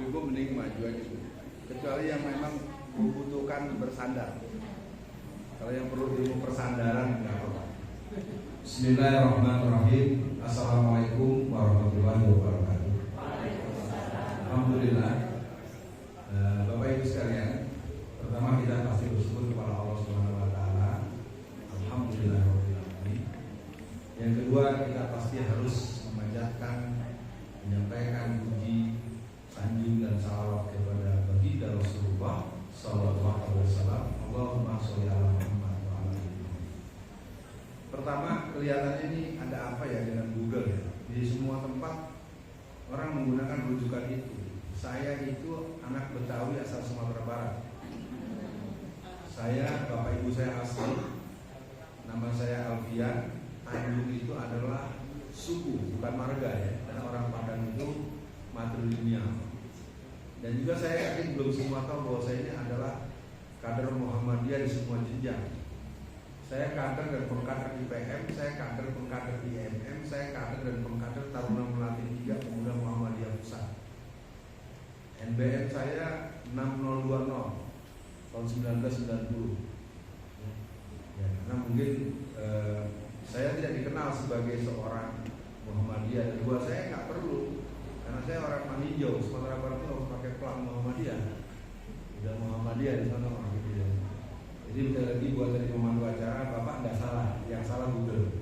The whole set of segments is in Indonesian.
cukup mending maju aja. Kecuali yang memang membutuhkan bersandar. Kalau yang perlu ilmu persandaran enggak apa-apa. Bismillahirrahmanirrahim. Assalamualaikum warahmatullahi wabarakatuh. Alhamdulillah. Bapak Ibu sekalian, pertama kita pasti bersyukur kepada Allah Subhanahu wa taala. Alhamdulillahirabbil alamin. Yang kedua, kita pasti harus memanjatkan, menyampaikan puji, sanjung dan salawat kepada baginda Rasulullah sallallahu alaihi wasallam. Allahumma sholli ala Muhammad wa ala ali Muhammad. Pertama, kelihatannya ini ada apa ya dengan Google ya? Di semua tempat orang menggunakan rujukan itu. Saya itu anak Betawi asal Sumatera Barat. Saya, bapak ibu saya asli, nama saya Alfian. Tanjung itu adalah suku, bukan marga ya. Karena orang Padang itu matrilineal. Dan juga saya yakin belum semua tahu bahwa saya ini adalah kader Muhammadiyah di semua jenjang. Saya kader dan pengkader IPM, saya kader pengkader IMM, saya kader dan pengkader Taruna Melati 3 Pemuda Muhammadiyah Pusat. NBM saya 6020 tahun 1990. Ya, karena mungkin saya tidak dikenal sebagai seorang Muhammadiyah, dan buat saya nggak perlu, karena saya orang Maninjau, Sumatera Barat itu harus pakai pelang Muhammadiyah. Udah Muhammadiyah di sana orang gitu ya. Jadi bentar lagi buat dari pemandu acara, bapak nggak salah, yang salah Google.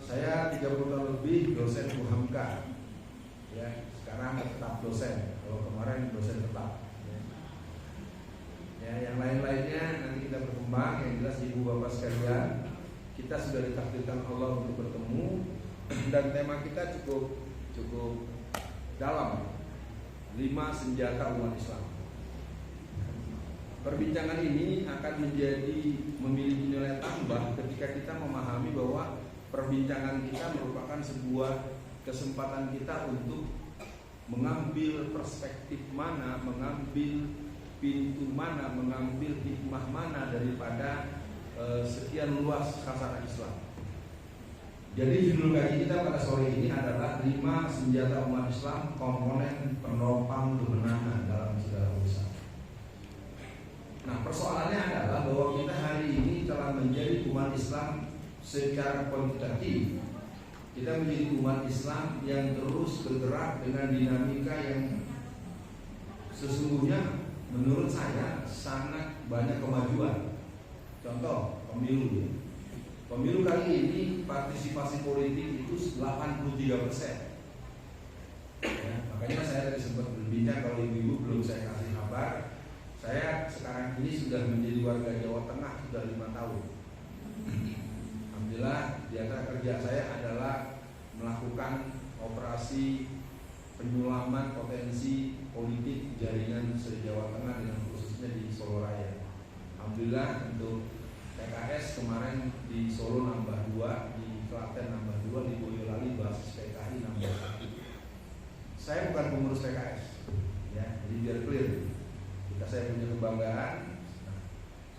Saya 30 tahun lebih dosen UHAMKA, ya sekarang tetap dosen. Kalau kemarin dosen tetap. Ya, yang lain-lainnya nanti kita berkembang. Yang jelas ibu bapak sekalian, kita sudah ditakdirkan Allah untuk bertemu, dan tema kita cukup dalam. 5 senjata umat Islam. Perbincangan ini akan memiliki nilai tambah ketika kita memahami bahwa perbincangan kita merupakan sebuah kesempatan kita untuk mengambil perspektif mana, mengambil pintu mana, mengambil hikmah mana daripada sekian luas khazanah Islam. Jadi judul kaji kita pada sore ini adalah 5 senjata umat Islam, komponen penopang kemenangan dalam segala urusan. Nah, persoalannya adalah bahwa kita hari ini telah menjadi umat Islam secara kuantitatif. Kita menjadi umat Islam yang terus bergerak dengan dinamika yang sesungguhnya menurut saya sangat banyak kemajuan. Contoh pemilu. Pemilu kali ini partisipasi politik itu 83%. Ya, makanya saya tadi sempat berbincang, kalau ibu-ibu belum saya kasih kabar, saya sekarang ini sudah menjadi warga Jawa Tengah sudah 5 tahun. Alhamdulillah, di antara kerja saya adalah melakukan operasi penyulaman potensi politik jaringan se-Jawa Tengah, dengan khususnya di Solo Raya. Alhamdulillah untuk PKS kemarin di Solo nambah 2, di Klaten nambah 2, di Boyolali basis PKI nambah 1. Saya bukan pengurus PKS, ya, jadi biar clear. Kita saya punya kebanggaan. Nah,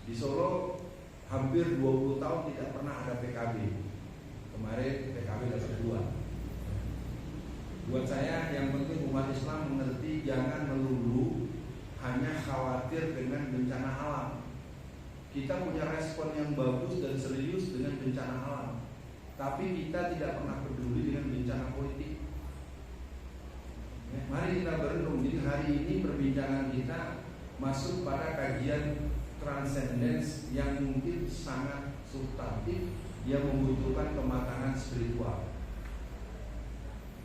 di Solo hampir 20 tahun tidak pernah ada PKB. Kemarin PKB dapat 2. Buat saya yang penting umat Islam mengerti, jangan melulu hanya khawatir dengan bencana alam. Kita punya respon yang bagus dan serius dengan bencana alam, tapi kita tidak pernah peduli dengan bencana politik. Ya, mari kita berenung. Jadi hari ini perbincangan kita masuk pada kajian transcendence yang mungkin sangat substantif, yang membutuhkan kematangan spiritual.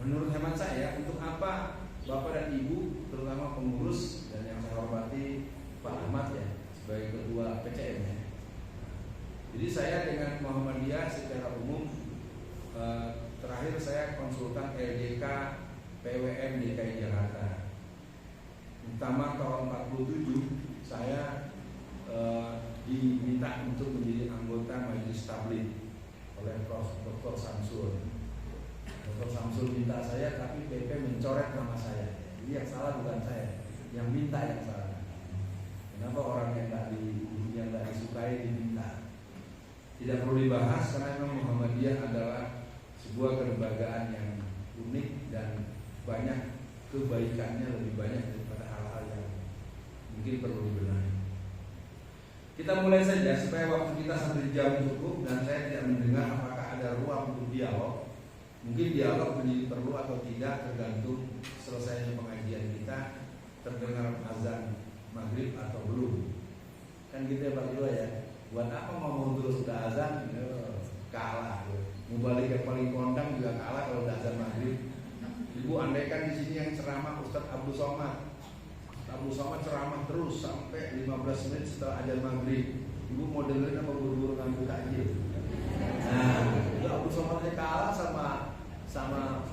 Menurut hemat saya, untuk apa Bapak dan Ibu, terutama pengurus dan yang saya hormati Pak Ahmad ya, sebagai ketua PCM ya. Jadi saya dengan Muhammadiyah secara umum, terakhir saya konsultan LDK PWM DKI Jakarta. Utama tahun 47 saya diminta untuk menjadi anggota Majelis Tabligh oleh Prof. Dr. Samsul. Dr. Samsul minta saya, tapi PP mencoret nama saya. Jadi yang salah bukan saya, yang minta yang salah. Kenapa orang yang tidak disukai diminta? Tidak perlu dibahas karena memang Muhammadiyah adalah sebuah kelembagaan yang unik dan banyak kebaikannya lebih banyak daripada hal-hal yang mungkin perlu dibenahi. Kita mulai saja supaya waktu kita 1 jam cukup dan saya tidak mendengar apakah ada ruang untuk dialog. Mungkin dialog menjadi perlu atau tidak tergantung selesainya pengajian kita, terdengar azan maghrib atau belum. Kan gitu ya Pak Dua ya. Buat apa mau terus udah azan? Kalah. Mau balik yang paling kondang juga kalah kalau udah azan maghrib. Ibu andaikan di sini yang ceramah Ustadz Abdul Somad. Abdul Somad ceramah terus sampai 15 menit setelah azan maghrib. Ibu mau dengerin apa buru-buru ngambil takjil? Nah, itu Abdul Somadnya kalah sama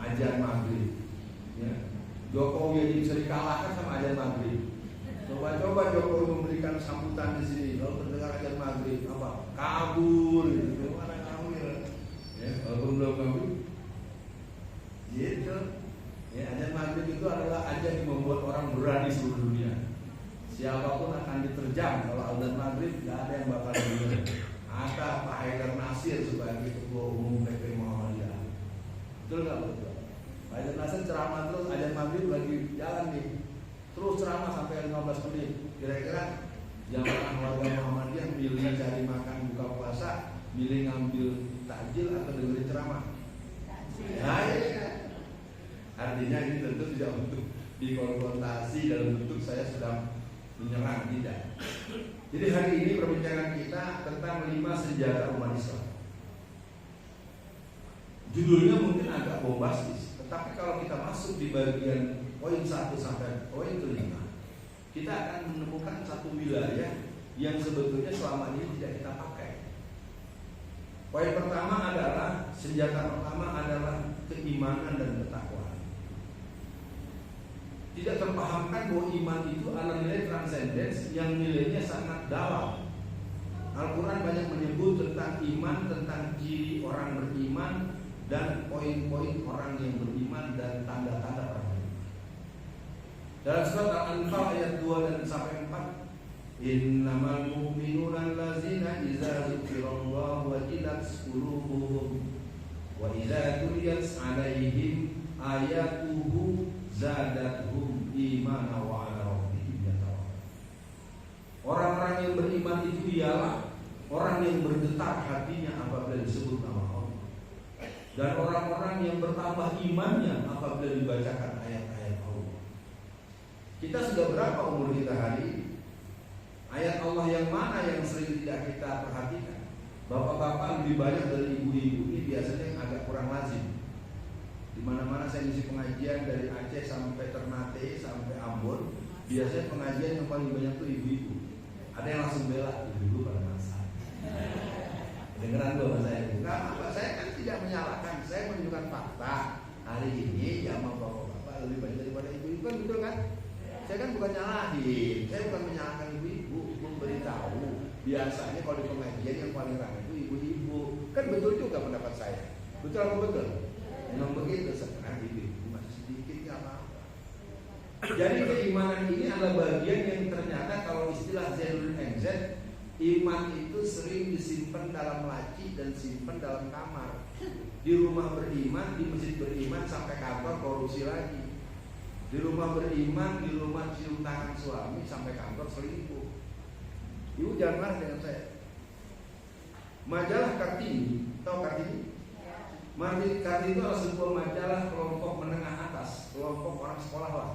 azan maghrib. Ya. Jokowi yang bisa dikalahkan sama azan maghrib. Coba Jokowi memberikan sambutan di sini, lalu terdengar azan maghrib, apa? Kabur, gitu. Mana kabur? Ya, kalau belum kabur, gitu. Ya, azan maghrib itu adalah azan yang membuat orang berani seluruh dunia. Siapapun akan diterjang kalau azan maghrib, tidak ada yang bakal dengar. Ada Pak Haidar Nasir sebagai ketua umum PP Muhammadiyah. Betul nggak betul? Pak Haidar Nasir ceramah terus azan maghrib lagi jalan nih. Terus ceramah sampai 15 menit. Kira-kira jamaah warga Muhammadiyah milih cari makan buka puasa, milih ngambil takjil atau dengerin ceramah? Nah, ya. Artinya ini tentu tidak untuk dikonfrontasi dalam bentuk saya sedang menyerang, tidak. Jadi hari ini perbincangan kita tentang 5 senjata umat Islam. Judulnya mungkin agak bombastis, tetapi kalau kita masuk di bagian poin 1 sampai poin ke-5, kita akan menemukan satu wilayah yang sebetulnya selama ini tidak kita pakai. Poin pertama adalah, senjata pertama adalah keimanan dan ketakwaan. Tidak terpahamkan bahwa iman itu adalah nilai transcendence yang nilainya sangat dalam. Al-Quran banyak menyebut tentang iman, tentang ciri orang beriman, dan poin-poin orang yang beriman dan tanda-tanda orang beriman. Dalam surat Al-Anfal ayat 2 dan sampai 4, innamal mu'minuna allazina idza dzukirallahu wajilat qulubuhum wa idza tuliyat 'alaihim ayatuhu zadathum imana wa 'ala rabbihim yatawakkalun. Orang-orang yang beriman itu ialah orang yang bergetar hatinya apabila disebut nama Allah, dan orang-orang yang bertambah imannya apabila dibacakan ayat-ayat Allah. Kita sudah berapa umur kita hari ini? Ayat Allah yang mana yang sering tidak kita perhatikan? Bapak-bapak lebih banyak dari ibu-ibu, ini biasanya yang agak kurang lazim. Di mana-mana saya ngisi pengajian dari Aceh sampai Ternate sampai Ambon, biasanya pengajian yang paling banyak tuh ibu-ibu. Ada yang langsung bela, ibu-ibu pada masak. Dengeran gua mas saya. Enggak apa, saya kan tidak menyalahkan, saya menunjukkan fakta. Hari ini zaman bapak-bapak lebih banyak daripada ibu-ibu, kan betul kan? Saya kan bukan nyalahin, saya bukan menyalahkan ibu-ibu, memberitahu. Biasanya kalau di pengajian yang paling ramai itu ibu-ibu. Kan betul juga pendapat saya. Betul apa betul? Memang begitu, sekarang ibu-ibu masih sedikit nggak apa-apa. Jadi keimanan ini adalah bagian yang ternyata kalau istilah Zainul MZ, iman itu sering disimpan dalam laci dan simpan dalam kamar. Di rumah beriman, di masjid beriman, sampai kantor korupsi lagi. Di rumah beriman, di rumah cium tangan suami, sampai kantor selingkuh. Ibu jangan marah dengan saya. Majalah Kartini, tahu Kartini? Majalah Kartini itu adalah sebuah majalah kelompok menengah atas, kelompok orang sekolah lah.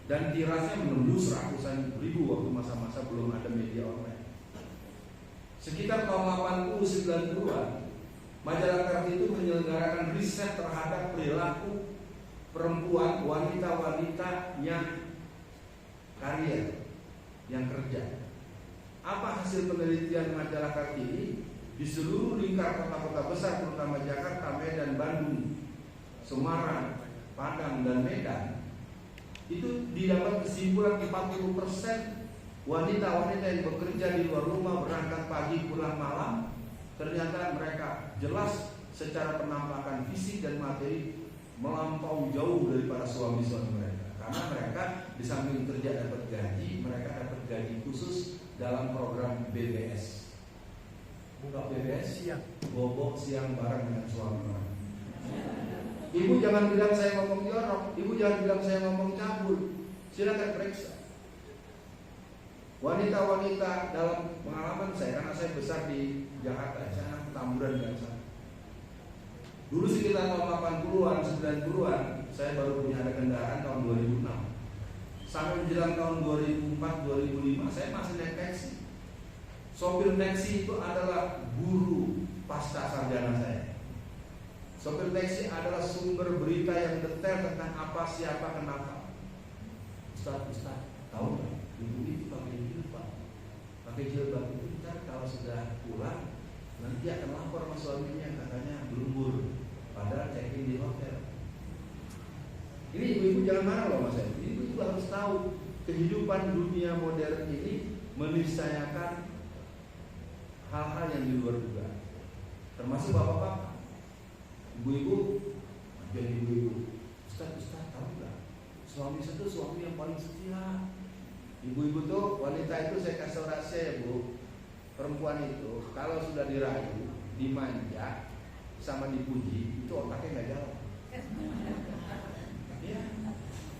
Dan tirasnya menembus ratusan ribu waktu masa-masa belum ada media online. Sekitar tahun 80-90-an, majalah Kartini itu menyelenggarakan riset terhadap perilaku perempuan, wanita-wanita yang karier, yang kerja. Apa hasil penelitian majalah Kartini? Di seluruh lingkar kota-kota besar, terutama Jakarta, Medan, Bandung, Semarang, Padang, dan Medan, itu didapat kesimpulan 40% wanita-wanita yang bekerja di luar rumah, berangkat pagi, pulang malam, ternyata mereka jelas secara penampakan fisik dan materi melampaui jauh daripada suami-suami mereka. Karena mereka di samping kerja dapat gaji, mereka dapat gaji khusus dalam program BBS. Bukan BBS siang, bobok siang bareng dengan suami mereka. Ibu jangan bilang saya ngomong jorok, ibu jangan bilang saya ngomong cabul. Silakan periksa. Wanita-wanita dalam pengalaman saya, karena saya besar di Jakarta, saya anak Petamburan dan sana. Dulu sekitar tahun 80-an, 90-an, saya baru punya ada kendaraan tahun 2006. Sampai menjelang tahun 2004-2005, saya masih naik taksi. Sopir taksi itu adalah guru pasca sarjana saya. Sopir taksi adalah sumber berita yang detail tentang apa, siapa, kenapa. Ustaz, tahu nggak? Ibu itu pakai jilbab. Pakai jilbab itu ntar kalau sudah pulang nanti akan lapor sama suaminya, katanya belum padahal check-in di hotel. Ini ibu-ibu jangan marah loh mas. Ibu-ibu harus tahu kehidupan dunia modern ini meniscayakan hal-hal yang di luar dugaan. Termasuk bapak-bapak, ibu-ibu, dan ibu-ibu. Ustaz tahu nggak? Suami saya itu suami yang paling setia. Ibu-ibu tuh, wanita itu saya kasih rahasia ya bu. Perempuan itu kalau sudah dirayu, dimanja, sama dipuji, itu otaknya nggak jalan. Ya.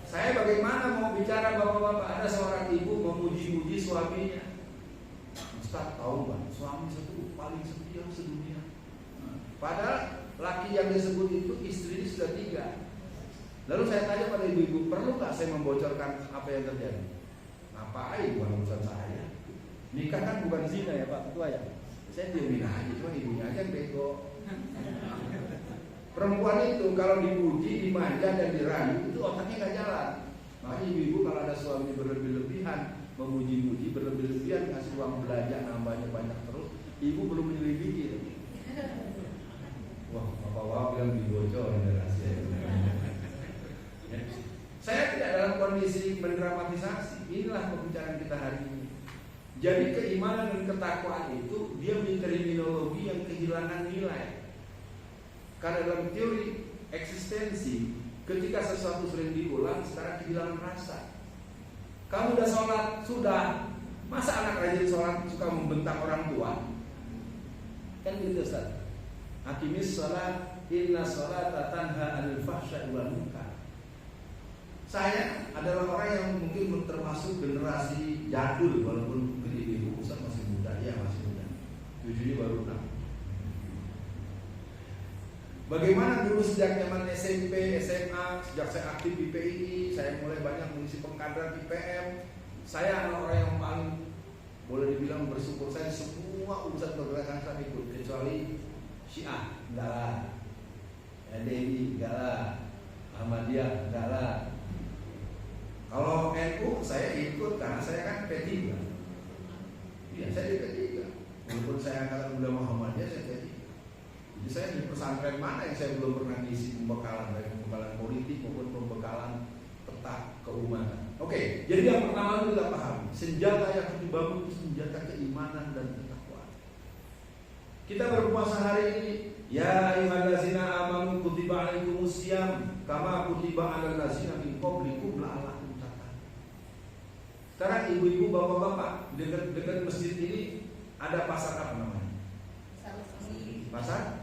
Saya bagaimana mau bicara bapak-bapak, ada seorang ibu memuji-muji suaminya. Ustaz tahu nggak? Suami saya itu paling setia sedunia. Padahal laki yang disebut itu istrinya sudah 3. Lalu saya tanya pada ibu-ibu, perlu nggak saya membocorkan apa yang terjadi? Ngapain, bukan urusan saya. Nikah kan bukan zina ya Pak Ketua ya. Saya diamin aja, cuma ibunya aja yang bego. Perempuan itu kalau dipuji, dimanja dan dirayu itu otaknya nggak jalan. Makanya ibu-ibu kalau ada suami berlebih-lebihan, memuji-muji berlebih-lebihan, ngasih uang belanja nambahnya banyak terus, ibu belum menyelidiki. Wah, bapak-bapak bilang dibocorin rahasia. Saya tidak dalam kondisi mendramatisasi. Inilah pembicaraan kita hari ini. Jadi keimanan dan ketakwaan itu dia punya terminologi yang kehilangan nilai. Karena dalam teori eksistensi, ketika sesuatu sering diulang, sekarang kehilangan rasa. Kamu udah sholat, sudah. Masa anak rajin sholat suka membentak orang tua? Kan gitu Ustaz. Hakimis sholat, inna sholata tanha anil fahsya'i wal munkar. Saya adalah orang yang mungkin termasuk generasi jadul, walaupun mungkin ibu Ustaz masih muda, ya masih muda. 7 baru 6. Bagaimana dulu sejak zaman SMP, SMA, sejak saya aktif di PII, saya mulai banyak mengisi pengkaderan di PM. Saya adalah orang yang paling boleh dibilang bersyukur, saya semua urusan pergerakan saya ikut, kecuali Syiah, enggak lah, NDI, enggak lah, Ahmadiyah, enggak lah. Kalau NU saya ikut karena saya kan P3. Iya, saya di P3. Walaupun saya angkatan muda Muhammadiyah, saya P3. Jadi saya di pesantren mana yang saya belum pernah ngisi pembekalan, baik pembekalan politik maupun pembekalan peta keumatan. Oke, jadi yang pertama itu kita paham, senjata yang dibangun itu senjata keimanan dan ketakwaan. Kita berpuasa hari ini, ya ayyuhallazina amanu kutiba alaikumusiyam kama kutiba alal ladzina min qablikum la'allakum tattaqun. Sekarang ibu-ibu, bapak-bapak, dekat masjid ini ada pasar apa namanya? Pasar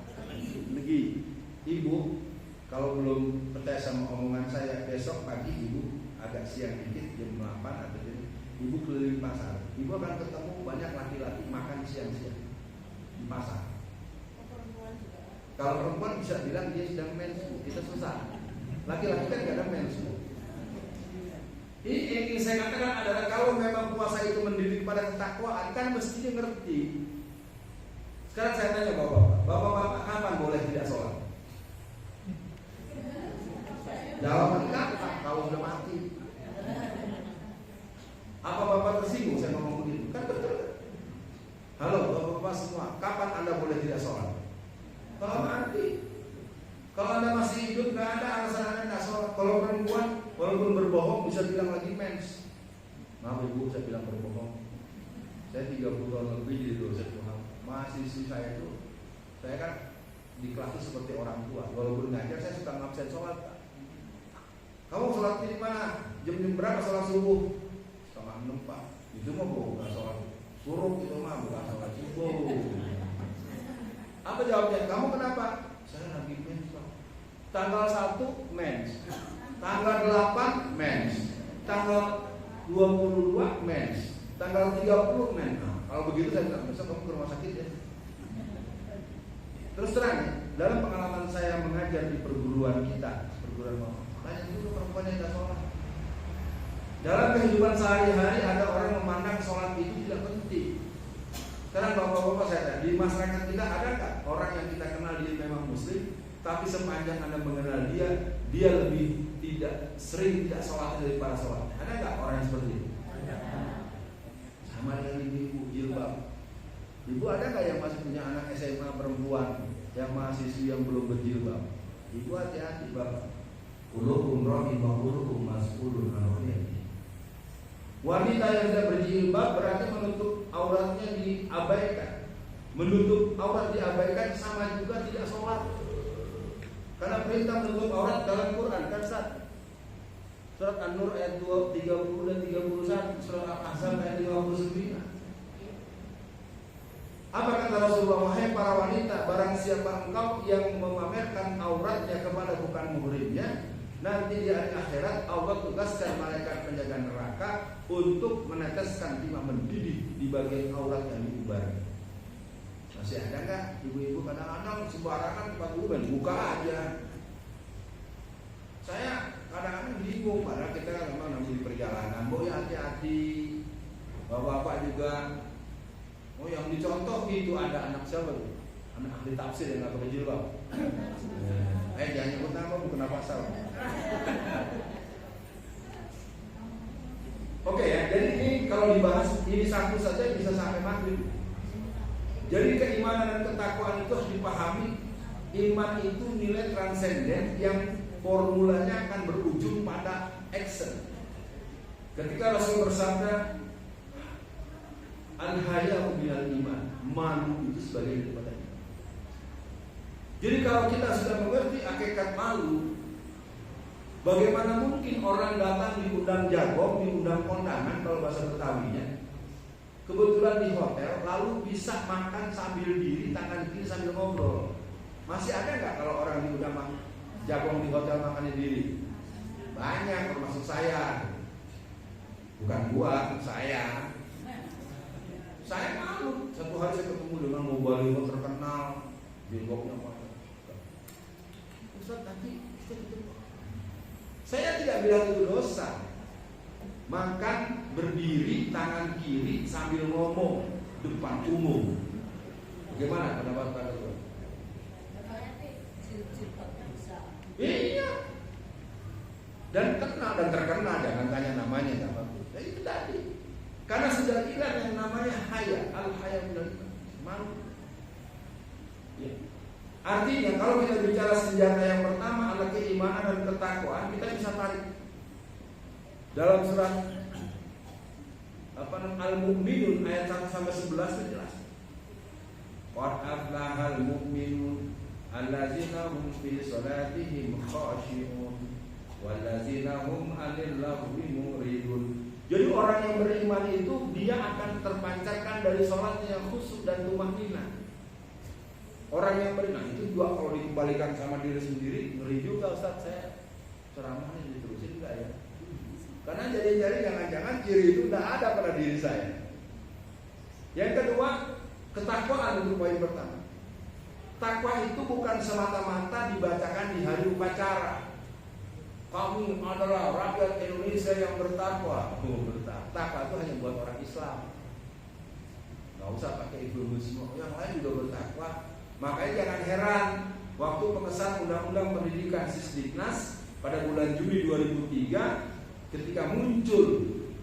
Negi. Ibu, kalau belum percaya sama omongan saya, besok pagi ibu agak siang dikit jam 8 atau jam ibu keliling pasar. Ibu akan ketemu banyak laki-laki makan siang-siang di pasar. Kalau perempuan bisa bilang dia sedang mensu, kita susah. Laki-laki kan gak ada mensu. Ini saya katakan adalah kalau memang puasa itu mendidik pada ketakwaan, kan mestinya ngerti. Sekarang saya tanya bapak-bapak kapan boleh tidak sholat? Jawaban kapan? Kalau sudah mati. Apa bapak tersinggung saya ngomong begitu? Kan betul. Halo bapak-bapak semua, kapan anda boleh tidak sholat? Kalau mati. Kalau anda masih hidup nggak ada alasan anda nggak sholat. Kalau perempuan walaupun berbohong bisa bilang lagi mens. Maaf ibu, saya bilang berbohong. Saya 30 tahun lebih jadi dosen Tuhan. Mahasiswi saya itu, saya kan di kelas itu seperti orang tua. Walaupun ngajar saya suka ngabsen sholat. Kamu sholat di mana? Jam berapa sholat subuh? 5:30 Pak. Itu mah bukan sholat suruh, itu mah bukan sholat subuh. Apa jawabnya? Kamu kenapa? Saya lagi mens Pak. tanggal 1 mens, tanggal 8 mens, tanggal 22 mens, tanggal 30 mens. Nah, kalau begitu saya bilang, besok kamu ke rumah sakit ya. Terus terang ya, dalam pengalaman saya mengajar di perguruan kita, perguruan mama, banyak dulu perempuan yang tidak sholat. Dalam kehidupan sehari-hari ada orang memandang sholat itu tidak penting. Sekarang bapak-bapak saya tanya, di masyarakat kita ada nggak orang yang kita kenal dia memang muslim, tapi sepanjang Anda mengenal dia lebih tidak sering tidak sholat daripada sholat. Ada nggak orang yang seperti itu? Sama dengan ibu jilbab. Ibu ada nggak yang masih punya anak SMA perempuan, yang mahasiswi yang belum berjilbab? Ibu hati-hati bapak. Ulukum rohi wa ulukum mas'ulun anhu. Wanita yang tidak berjilbab berarti menutup auratnya diabaikan. Menutup aurat diabaikan sama juga tidak sholat. Karena perintah menutup aurat dalam Quran kan Surat An-Nur ayat 30 dan 31, Surat Al-Ahzab ayat 59. Apa kata Rasulullah? Wahai para wanita, barang siapa engkau yang memamerkan auratnya kepada bukan muhrimnya, nanti di hari akhirat Allah tugaskan malaikat penjaga neraka untuk meneteskan timah mendidih di bagian aurat yang diubah. Masih ada nggak ibu-ibu kadang-kadang sembarangan tempat uban buka aja? Saya kadang-kadang bingung, padahal kita kan memang namanya di perjalanan. Boy hati-hati, bapak-bapak juga. Oh yang dicontoh gitu ada anak siapa tuh? Anak ahli tafsir yang nggak pakai jilbab. Jangan nyebut nama, bukan pasal. Oke ya, jadi ini kalau dibahas ini satu saja bisa sampai maghrib. Jadi keimanan dan ketakwaan itu harus dipahami. Iman itu nilai transenden yang formulanya akan berujung pada action. Ketika Rasul bersabda, al-haya'u minal iman, malu itu sebagai daripada iman. Jadi kalau kita sudah mengerti hakikat malu, bagaimana mungkin orang datang diundang jagong, diundang kondangan kalau bahasa Betawinya, kebetulan di hotel, lalu bisa makan sambil diri, tangan kiri sambil ngobrol. Masih ada nggak kalau orang diundang jagong di hotel makannya diri? Banyak, termasuk saya. Bukan gua, saya. Saya malu. Satu hari saya ketemu dengan mubalighah terkenal, jilbabnya apa? Ustaz, nanti saya tidak bilang itu dosa. Makan berdiri tangan kiri sambil ngomong depan umum. Bagaimana pendapat Anda? Iya. Dan terkenal jangan tanya namanya apa pun. Nah, itu tadi. Karena sudah hilang yang namanya haya, al-haya minal iman, malu. Ya. Artinya kalau kita bicara senjata yang pertama adalah keimanan dan ketakwaan, kita bisa tarik dalam surat Al-Mu'minun ayat 1 sampai 11 itu jelas. Qad aflahal mu'minun allazina hum fi salatihim khashi'un wallazina hum 'anil lahwi mu'ridun. Jadi orang yang beriman itu dia akan terpancarkan dari sholatnya yang khusyuk dan tumaninah. Orang yang beriman itu juga kalau dikembalikan sama diri sendiri ngeri juga. Ustaz, saya ceramahnya diterusin enggak ya? Karena jadi jangan-jangan ciri itu tidak ada pada diri saya. Yang kedua, ketakwaan itu poin pertama. Takwa itu bukan semata-mata dibacakan di hari upacara. Kami adalah rakyat Indonesia yang bertakwa. Takwa itu hanya buat orang Islam. Gak usah pakai eufemisme. Yang lain juga bertakwa. Makanya jangan heran waktu pengesahan Undang-Undang Pendidikan Sisdiknas pada bulan Juli 2003, ketika muncul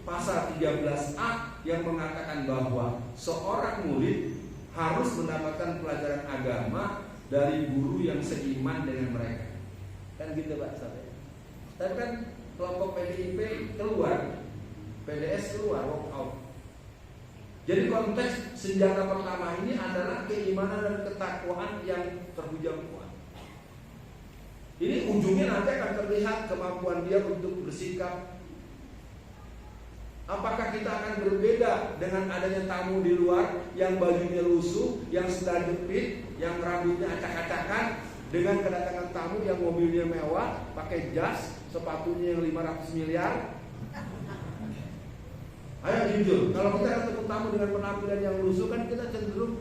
pasal 13A yang mengatakan bahwa seorang murid harus mendapatkan pelajaran agama dari guru yang seiman dengan mereka. Kan gitu Pak Ustaz. Tapi kan kelompok PDIP keluar, PDS keluar, walk out. Jadi konteks senjata pertama ini adalah keimanan dan ketakwaan yang terhujam kuat. Ini ujungnya nanti akan terlihat kemampuan dia untuk bersikap. Apakah kita akan berbeda dengan adanya tamu di luar yang bajunya lusuh, yang sedang jepit, yang rambutnya acak-acakan, dengan kedatangan tamu yang mobilnya mewah, pakai jas, sepatunya yang 500 miliar. Ayo jujur, kalau kita ketemu tamu dengan penampilan yang lusuh kan kita cenderung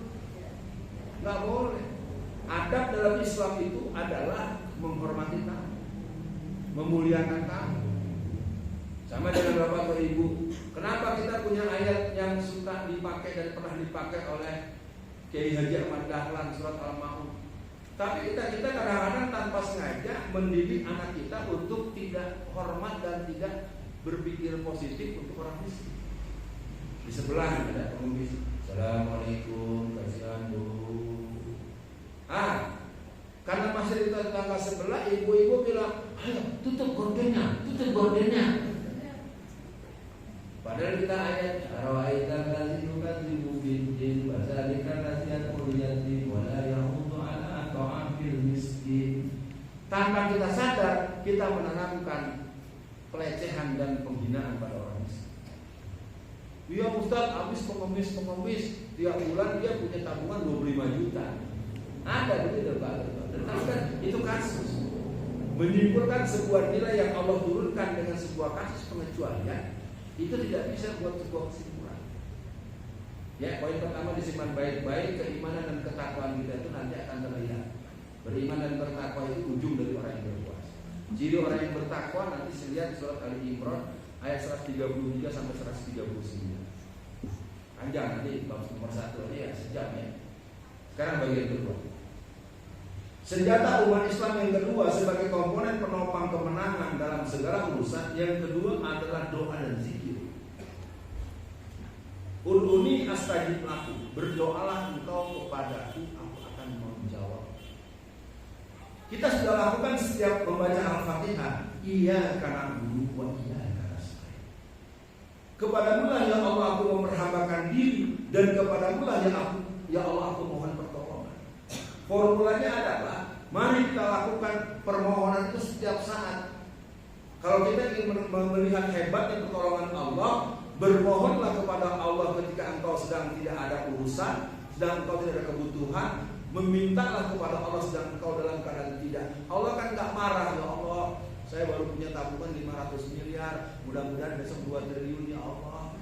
nggak boleh. Adab dalam Islam itu adalah menghormati tamu, memuliakan tamu. Sama dengan Bapak atau Ibu. Kenapa kita punya ayat yang suka dipakai dan pernah dipakai oleh Kiai Haji Ahmad Dahlan, surat Al-Maun. Tapi kita kadang-kadang tanpa sengaja mendidik anak kita untuk tidak hormat dan tidak berpikir positif untuk orang miskin. Di sebelah ada pengemis, Assalamualaikum, kasihan Bu. Karena masih di tetangga sebelah, ibu-ibu bilang, ayo tutup gordennya, tutup gordennya. Padahal kita ayat Rawaita kazimu kazimu bidin Wasalika nasihat muliyati Wala yahudu ala ta'amil miskin. Tanpa kita sadar, kita menanamkan pelecehan dan penghinaan pada orang miskin. Iya Ustaz, habis pengemis tiap bulan dia punya tabungan 25 juta. Ada begitu Pak. Tetapi kan itu kasus menyimpulkan sebuah nilai yang Allah turunkan dengan sebuah kasus pengecualian. Itu tidak bisa buat sebuah kesimpulan. Ya, poin pertama disimpan baik-baik. Keimanan dan ketakwaan kita itu nanti akan terlihat. Beriman dan bertakwa itu ujung dari orang yang berpuasa. Ciri orang yang bertakwa nanti lihat surat Ali Imran ayat 133 sampai 139. Panjang nanti bab nomor 1 ya sejam ya. Sekarang bagian kedua. Senjata umat Islam yang kedua sebagai komponen penopang kemenangan dalam segala urusan, yang kedua adalah doa dan zikir. Ud'uni astajib lakum, berdoalah engkau kepadaku, aku akan menjawab. Kita sudah lakukan setiap membaca Al-Fatihah, iya karena guru wa iya karena saya. Kepadamu lah ya Allah aku memperhambakan diri, dan kepadamu lah ya Allah aku mohon pertolongan. Formulanya adalah mari kita lakukan permohonan itu setiap saat. Kalau kita ingin melihat hebatnya pertolongan Allah, bermohonlah kepada Allah ketika engkau sedang tidak ada urusan, sedang engkau tidak ada kebutuhan. Memintalah kepada Allah sedang engkau dalam keadaan tidak. Allah kan gak marah, ya Allah saya baru punya tabungan 500 miliar, mudah-mudahan besok 2 triliun ya Allah.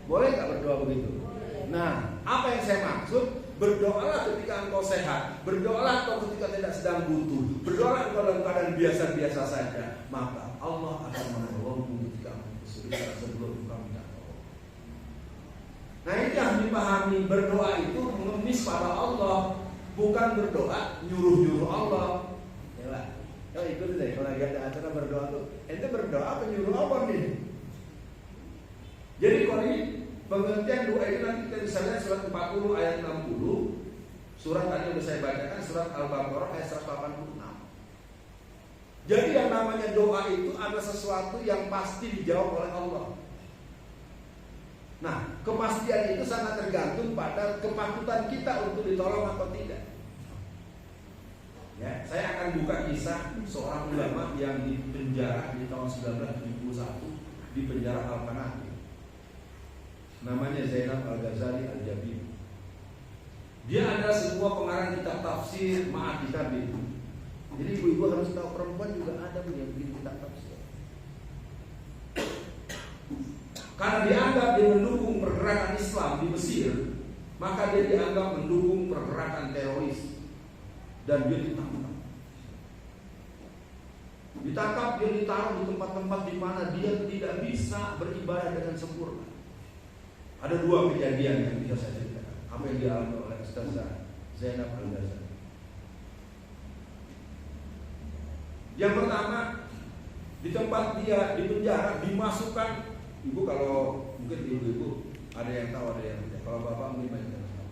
Boleh gak berdoa begitu? Nah, apa yang saya maksud? Berdoalah ketika engkau sehat, berdoalah engkau ketika tidak sedang butuh, berdoalah engkau dalam keadaan biasa-biasa saja, maka Allah akan menolongmu ketika engkau kesulitan sebelum engkau minta tolong. Nah, ini yang dipahami, berdoa itu mengemis pada Allah, bukan berdoa nyuruh-nyuruh Allah. Ya lah, ikut deh kalau lagi ada acara berdoa tuh, ente berdoa apa nyuruh Allah nih? Jadi kalau ini pengertian doa itu nanti kita bisa lihat surat 40 ayat 60. Surat tadi yang saya bacakan surat Al-Baqarah ayat 186. Jadi yang namanya doa itu adalah sesuatu yang pasti dijawab oleh Allah. Nah, kepastian itu sangat tergantung pada kepatutan kita untuk ditolong atau tidak. Ya, saya akan buka kisah seorang ulama yang dipenjara di tahun 1971 di penjara Al-Qanabi. Namanya Zainab Al-Ghazali Al-Jabir. Dia adalah sebuah pengarang kitab tafsir Ma'ad Kitab itu. Jadi ibu-ibu harus tahu, perempuan juga ada yang bikin kitab tafsir. Karena dianggap dia mendukung pergerakan Islam di Mesir, maka dia dianggap mendukung pergerakan teroris. Dan dia ditangkap. Dia ditaruh di tempat-tempat di mana dia tidak bisa beribadah dengan sempurna. Ada 2 kejadian yang bisa saya ceritakan. Apa yang dialami oleh Ustazah Zainab Al-Ghazali. Yang pertama, di tempat dia di penjara dimasukkan, ibu kalau mungkin ibu-ibu ada yang tahu, ada yang tidak. Kalau bapak mungkin banyak yang tahu.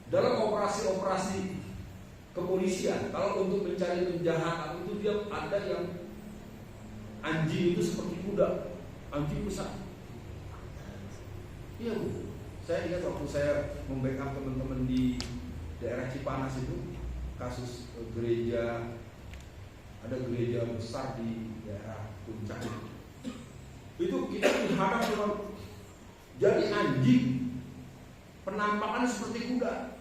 Dalam operasi-operasi kepolisian, kalau untuk mencari penjahat itu dia ada yang anjing itu seperti kuda, anjing besar. Iya Bu, saya ingat waktu saya membackup teman-teman di daerah Cipanas itu, kasus gereja, ada gereja besar di daerah Puncak. Itu kita dihadap dengan jadi anjing, penampakan seperti kuda.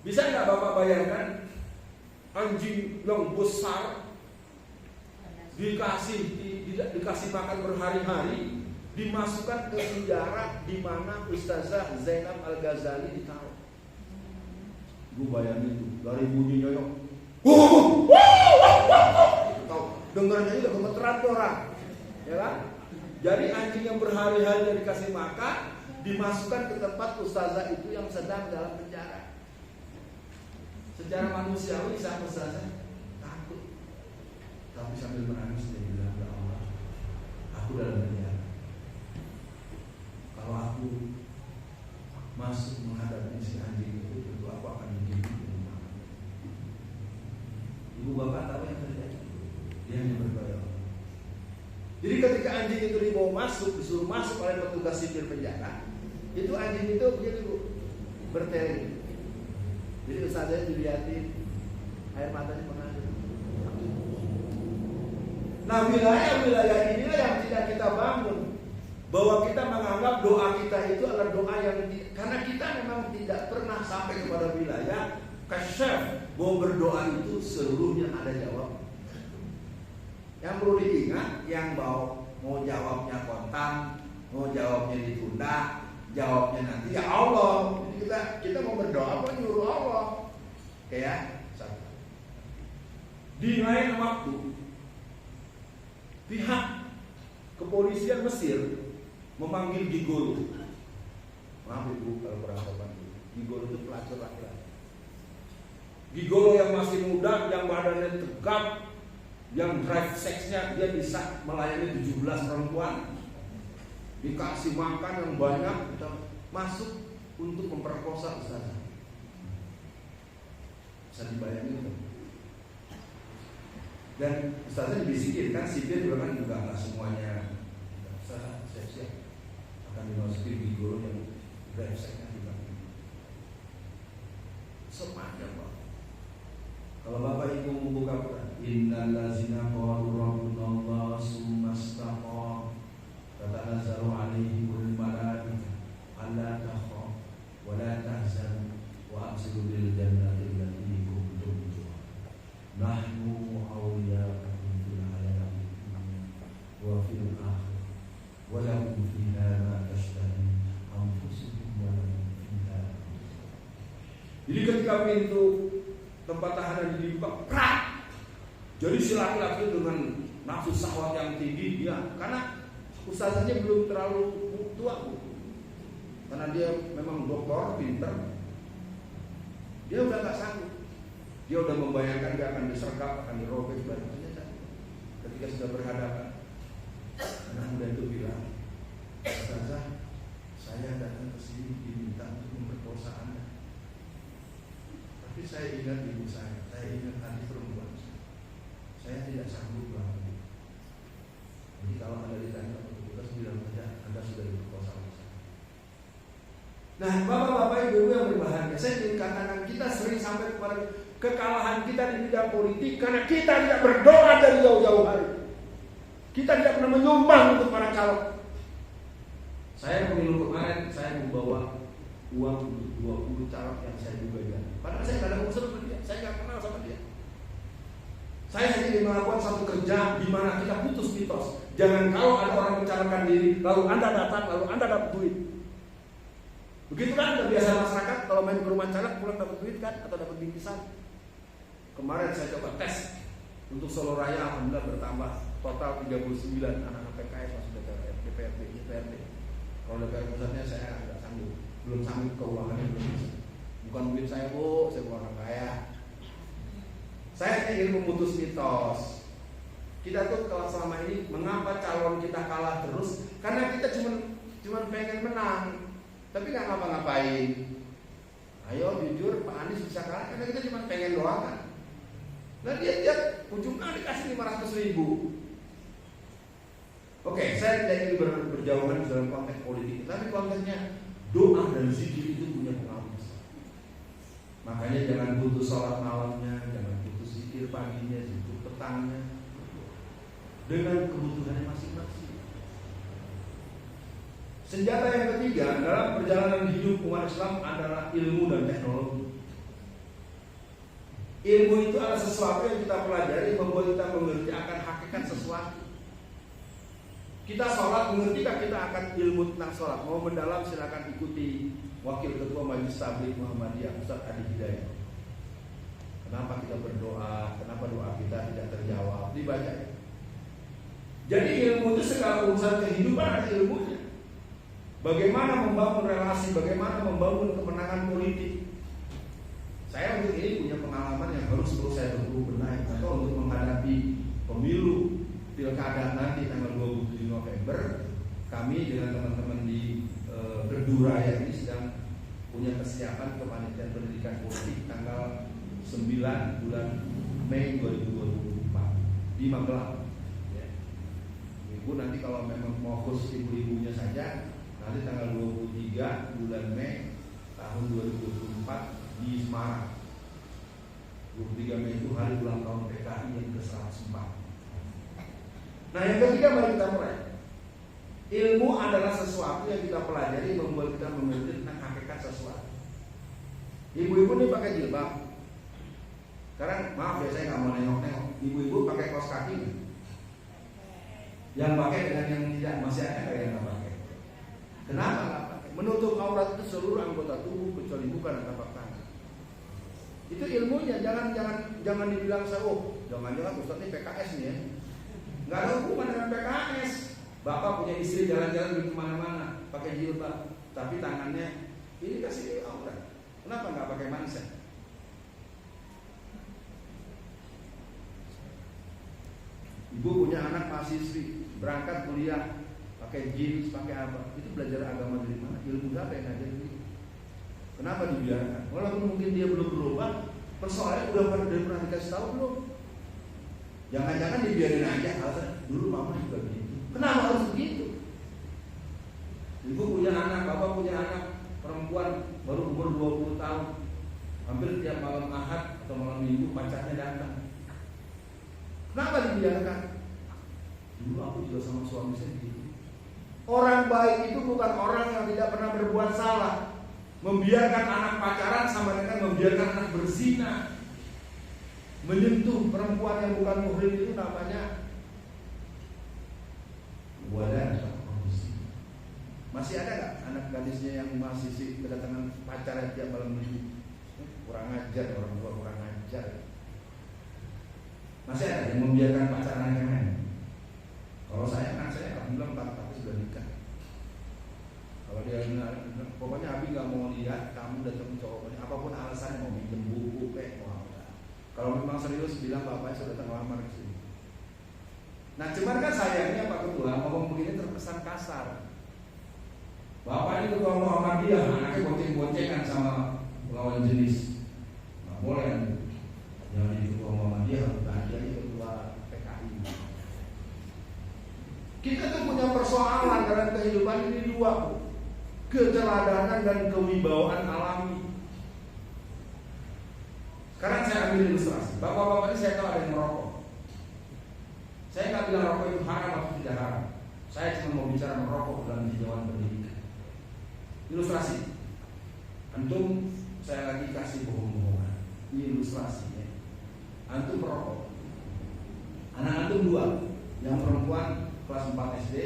Bisa nggak Bapak bayangkan anjing yang besar dikasih makan berhari-hari, dimasukkan ke penjara di mana Ustazah Zainab Al-Ghazali ditaruh. Gue bayangin itu dari bunyinya yang tahu dengarnya udah gemeteran tuh orang, ya kan? Jadi anjing yang berhari-hari dikasih makan dimasukkan ke tempat ustazah itu yang sedang dalam penjara. Secara manusiawi sang ustazah takut, tapi sambil menangis dia bilang, ya Allah, aku dalam penjara. Kalau aku masuk menghadapi si anjing itu, tentu aku akan digigit. Ibu bapak tahu yang terjadi? Dia hanya berdoa. Jadi ketika anjing itu dibawa masuk, disuruh masuk oleh petugas sipir penjara, itu anjing itu begitu Bu, berteri. Jadi ustaznya dilihatin, air matanya mengalir. Nah, wilayah-wilayah inilah yang tidak kita bangun, bahwa kita menganggap doa kita itu adalah doa yang karena kita memang tidak pernah sampai kepada wilayah kasyaf bahwa berdoa itu seluruhnya ada jawab. Yang perlu diingat, yang mau jawabnya kontan, mau jawabnya ditunda, jawabnya nanti ya Allah. Jadi kita mau berdoa apa nyuruh Allah. Kayak satu. Di lain waktu, pihak kepolisian Mesir memanggil Gigolo. Maaf Ibu kalau kurang sopan. Gigolo itu pelacur laki-laki. Gigolo yang masih muda, yang badannya tegap, yang drive seksnya dia bisa melayani 17 perempuan, dikasih makan yang banyak, masuk untuk memperkosa ustazah. Bisa dibayangin kan? Dan ustazah dibisikin kan, sipir juga kan juga nggak semuanya. Ustazah siap-siap akan dimasukin Gigolo yang drive seksnya juga. Semuanya Pak. Kalau Bapak Ibu membuka Quran, innal ladzina qalu rabbuna Allah tsumma istaqamu tatanazzalu 'alaihimul malaikatu alla takhafu wa la tahzanu wa abshiru bil jannati allati kuntum tu'adun. Nahnu awliya'ukum fil hayati dunya wa fil akhirah wa lakum fiha ma tashtahi anfusukum wa lakum fiha. Jadi ketika pintu tempat tahanan dibuka, prak. Jadi si laki-laki dengan nafsu syahwat yang tinggi dia, karena ustazahnya belum terlalu tua Bu, karena dia memang doktor, pinter, dia udah gak sanggup, dia udah membayangkan dia akan disergap, akan dirobek, sebagainya. Ketika sudah berhadapan, anak muda itu bilang, ustazah, saya datang ke sini diminta untuk memperkosa Anda. Tapi saya ingat ibu saya ingat adik perempuan saya tidak sanggup banget. Jadi kalau Anda ditanya petugas bilang saja Anda sudah diperkosa oleh saya. Nah, bapak-bapak ibu yang berbahagia, saya ingin katakan kita sering sampai kepada kekalahan kita di bidang politik karena kita tidak berdoa dari jauh-jauh hari. Kita tidak pernah menyumbang untuk para calon. Saya pemilu kemarin saya membawa uang untuk 20 calon yang saya juga ya. Padahal saya nggak ada urusan sama dia, saya nggak kenal sama dia. Saya hanya ingin melakukan satu kerja di mana kita putus mitos. Jangan kalau ada orang mencalonkan diri, lalu Anda datang, lalu Anda dapat duit. Begitu kan udah biasa masyarakat kalau main ke rumah caleg pulang dapat duit kan atau dapat bingkisan. Kemarin saya coba tes untuk Solo Raya, alhamdulillah bertambah total 39 anak-anak PKS masuk DPRD. Kalau DPR pusatnya saya nggak sanggup, belum sanggup keuangannya belum bisa. Bukan duit saya Bu, saya bukan orang kaya. Saya ingin memutus mitos. Kita tuh kalau selama ini mengapa calon kita kalah terus? Karena kita cuma pengen menang, tapi nggak ngapa-ngapain. Ayo jujur, Pak Anies bisa kalah karena kita cuma pengen doang kan. Nah dia ujungnya dikasih 500.000. Oke, saya tidak ingin berjauhan dalam konteks politik, tapi konteksnya doa dan zikir itu punya pengaruh besar. Makanya jangan putus sholat malamnya, jangan putus zikir paginya, zikir petangnya, dengan kebutuhannya masing-masing. Senjata yang ketiga dalam perjalanan hidup umat Islam adalah ilmu dan teknologi. Ilmu itu adalah sesuatu yang kita pelajari, membuat kita mengerti akan hakikat sesuatu. Kita sholat, mengertikah kita akan ilmu tentang sholat? Mau mendalam silakan ikuti Wakil Ketua Majelis Tabligh Muhammadiyah Ustaz Adi Hidayat. Kenapa kita berdoa? Kenapa doa kita tidak terjawab? Dibaca. Jadi ilmu itu segala urusan kehidupan ada ilmunya. Bagaimana membangun relasi, bagaimana membangun kemenangan politik. Saya untuk ini punya pengalaman yang harus perlu saya benahi atau untuk menghadapi pemilu pilkada nanti tanggal 27 November. Kami dengan teman-teman di Gerdu Raya ini sedang punya kesiapan kepanitiaan pendidikan politik tanggal 9 bulan Mei 2024 di Magelang. Ya. Ibu nanti kalau memang mau khusus ibu-ibunya saja, nanti tanggal 23 bulan Mei tahun 2024 di Semarang. 23 Mei itu hari ulang tahun PKI yang ke-104. Nah, yang ketiga mari kita mulai. Ilmu adalah sesuatu yang kita pelajari membuat kita mengerti tentang hakikat sesuatu. Ibu-ibu ini pakai jilbab. Sekarang maaf ya, saya nggak mau nengok-nengok. Ibu-ibu pakai kaos kaki nggak? Yang pakai dengan yang tidak, masih ada yang nggak pakai. Kenapa nggak pakai? Menutup aurat itu seluruh anggota tubuh kecuali muka dan tapak tangan. Itu ilmunya. Jangan dibilang saya, jangan-jangan Ustaz ini PKS nih ya. Nggak ada hubungan dengan PKS. Bapak punya istri jalan-jalan di kemana-mana pakai jilbab, tapi tangannya ini kasih aurat. Kenapa nggak pakai manset? Ibu punya anak mahasiswi berangkat kuliah pakai jeans, pakai apa? Itu belajar agama dari mana? Ilmu apa yang ngajarin dia? Kenapa dibiarkan? Walaupun mungkin dia belum berubah, persoalannya udah pernah dikasih tahu belum? Jangan-jangan dibiarin aja, alasan dulu mama juga begitu. Kenapa harus begitu? Ibu punya anak, bapak punya anak perempuan baru umur 20 tahun. Hampir tiap malam Ahad atau malam Minggu pacarnya datang. Kenapa dibiarkan? Dulu aku juga sama suami saya gitu. Orang baik itu bukan orang yang tidak pernah berbuat salah. Membiarkan anak pacaran sama dengan membiarkan anak berzina. Menyentuh perempuan yang bukan muhrim itu namanya wadah. Masih ada nggak anak gadisnya yang masih kedatangan pacaran tiap malam minggu? Kurang ajar, orang tua kurang ajar. Masih ada yang membiarkan pacaran yang lain? Kalau saya, anak saya alhamdulillah 4 tahun sudah nikah. Kalau dia bilang, pokoknya Abi nggak mau lihat kamu datang cowok, apapun alasannya, mau minjem buku kayak mau apa. Kalau memang serius bilang bapaknya sudah datang lamar ke sini. Nah, cuman kan sayangnya Pak Ketua ngomong begini terkesan kasar. Bapak ini ketua Muhammadiyah, anaknya bonceng-boncengan sama lawan jenis. Nggak boleh. Jangan jadi ketua Muhammadiyah, tadi aja ketua PKI. Kita tuh punya persoalan dalam kehidupan ini dua, Bu. Keteladanan dan kewibawaan alami. Sekarang saya ambil ilustrasi. Bapak-bapak ini saya tahu ada yang merokok. Saya nggak bilang rokok itu haram atau tidak haram. Saya cuma mau bicara merokok dalam tinjauan pendidikan. Ilustrasi. Antum saya lagi kasih bohong-bohongan. Ini ilustrasi ya. Antum merokok. Anak antum 2. Yang perempuan kelas 4 SD,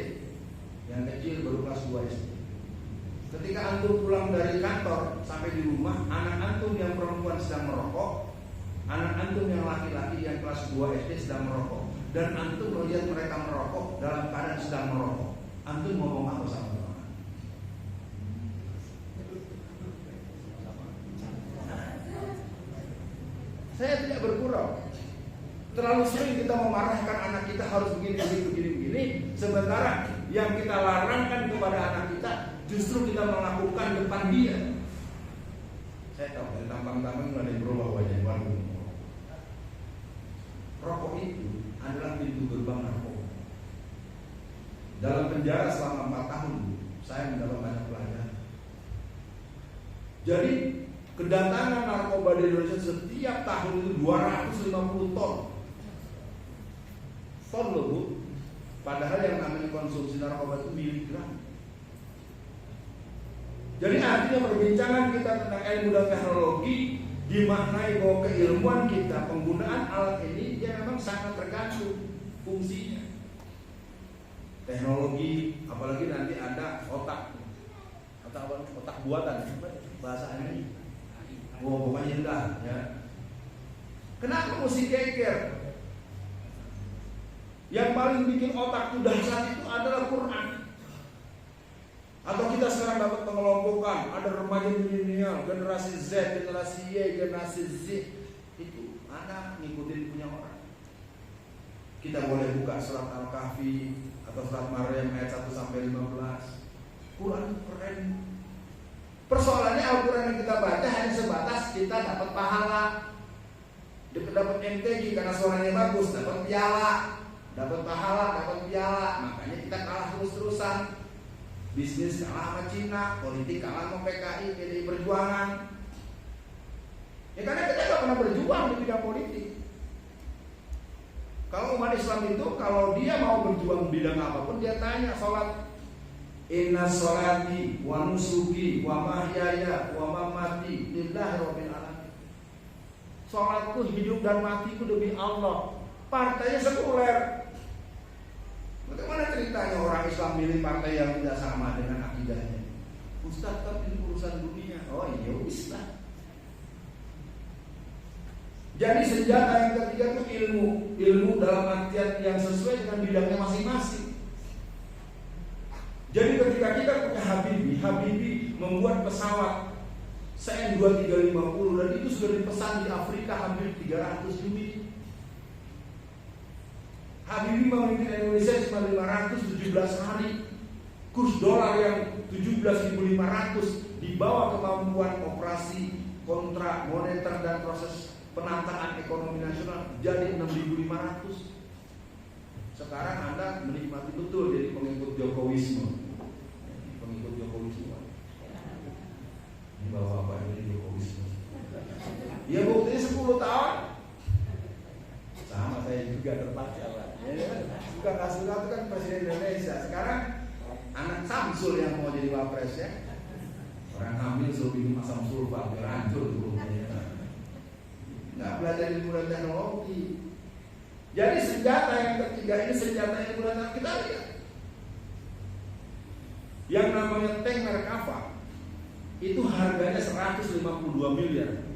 yang kecil baru kelas 2 SD. Ketika antum pulang dari kantor sampai di rumah, anak antum yang perempuan sedang merokok, anak antum yang laki-laki yang kelas 2 SD sedang merokok. Dan antum melihat mereka merokok dalam keadaan sedang merokok. Antum ngomong apa sama mereka? Saya tidak bergurau. Terlalu sering kita memarahkan anak kita harus begini. Sementara yang kita larangkan kepada anak kita justru kita melakukan depan dia. Saya tahu dari tampang-tampang ada yang berubah wajah baru. Rokok itu adalah pintu gerbang narkoba. Dalam penjara selama 4 tahun, saya mendapat banyak pelajaran. Jadi kedatangan narkoba di Indonesia setiap tahun itu 250 ton. Ton loh, Bu. Padahal yang namanya konsumsi narkoba itu miligram. Jadi artinya perbincangan kita tentang ilmu dan teknologi dimaknai bahwa keilmuan kita, penggunaan alat ini dia memang sangat tergantung fungsinya. Teknologi, apalagi nanti ada otak buatan, bahasa ini. Pokoknya indah ya. Kenapa mesti geger? Yang paling bikin otak itu dahsyat itu adalah Quran. Atau kita sekarang dapat pengelompokan, ada remaja milenial, generasi Z, generasi Y, generasi Z, itu ada ngikutin punya orang. Kita boleh buka surat Al-Kahfi atau surat Maryam ayat 1 sampai 15. Quran keren. Persoalannya Al-Quran yang kita baca hanya sebatas kita dapat pahala, dapat MTQ karena suaranya bagus, dapat piala, dapat pahala, dapat piala. Makanya kita kalah terus-terusan. Bisnis kalah sama Cina, politik kalah sama PKI, PDI Perjuangan. Ya karena kita gak pernah berjuang di bidang politik. Kalau umat Islam itu, kalau dia mau berjuang bidang apapun, dia tanya sholat. Inna sholati wa nusuki wa mahyaya wa mamati lillahi rabbil alamin. Sholatku, hidup dan matiku demi Allah. Partainya sekuler. Bagaimana ceritanya orang Islam milih partai yang tidak sama dengan akidahnya? Ustaz, tapi ini urusan dunia. Oh iya, Ustaz. Jadi senjata yang ketiga itu ilmu dalam artian yang sesuai dengan bidangnya masing-masing. Jadi ketika kita punya Habibie membuat pesawat CN-2350 dan itu sudah dipesan di Afrika hampir 300 unit. Habibie memimpin Indonesia cuma 517 hari. Kurs dolar yang 17.500 dibawa kemampuan operasi kontra moneter dan proses penataan ekonomi nasional jadi 6.500. Sekarang Anda menikmati betul jadi pengikut Jokowisme. Pengikut Jokowisme. Ini bapak-bapak ini Jokowisme. Ya buktinya 10 tahun. Sama saya juga terpaksa lah. Suka kasus itu kan Presiden Indonesia. Sekarang anak Samsul yang mau jadi wapres ya. Orang hamil suruh minum asam sulfat biar hancur tuh. Nggak belajar ilmu dan teknologi. Jadi senjata yang ketiga ini senjata yang mulai kita lihat. Yang namanya tank Merkava itu harganya 152 miliar.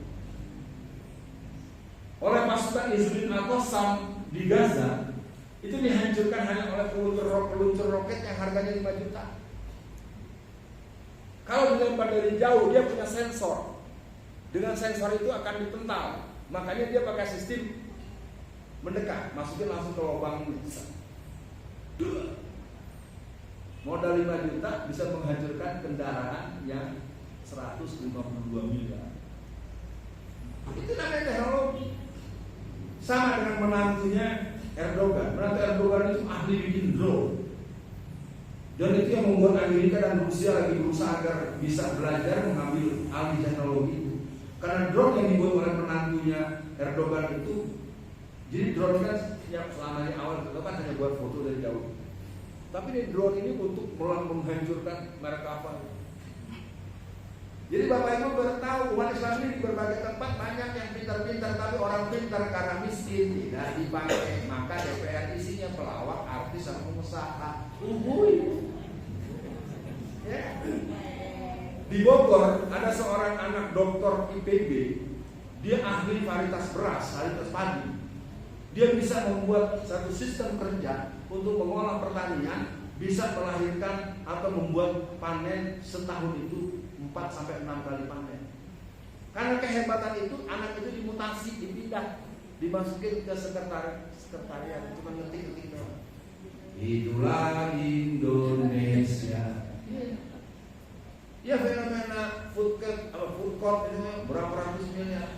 Oleh pasukan Hizbul Al-Qassam di Gaza itu dihancurkan hanya oleh peluncur roket yang harganya 5 juta. Kalau dilempar dari jauh dia punya sensor. Dengan sensor itu akan dipental. Makanya dia pakai sistem mendekat, masukin langsung ke lubang bisa. Modal 5 juta bisa menghancurkan kendaraan yang 152 miliar. Itu namanya teknologi. Sama dengan menantunya Erdogan. Menantu Erdogan itu ahli bikin drone. Dan itu yang membuat Amerika dan Rusia lagi berusaha agar bisa belajar mengambil alih teknologi itu. Karena drone yang dibuat oleh menantunya Erdogan itu, jadi drone kan yang selama ini awal itu kan hanya buat foto dari jauh. Tapi ini drone ini untuk menghancurkan Merkava. Jadi Bapak Ibu baru tahu umat Islam ini di berbagai tempat banyak yang pintar-pintar, tapi orang pintar karena miskin tidak dipakai. Maka DPR isinya pelawak, artis, dan pengusaha. Ya. Di Bogor ada seorang anak doktor IPB, dia ahli varietas beras, varietas padi. Dia bisa membuat satu sistem kerja untuk mengolah pertanian, bisa melahirkan atau membuat panen setahun itu 4-6 kali panen. Karena kehebatan itu, anak itu dimutasi, dipindah, dimasukin ke sekretariat, cuma ngetik-ngetik doang. Itulah Indonesia. Ya fenomena food court itu berapa ratus miliar.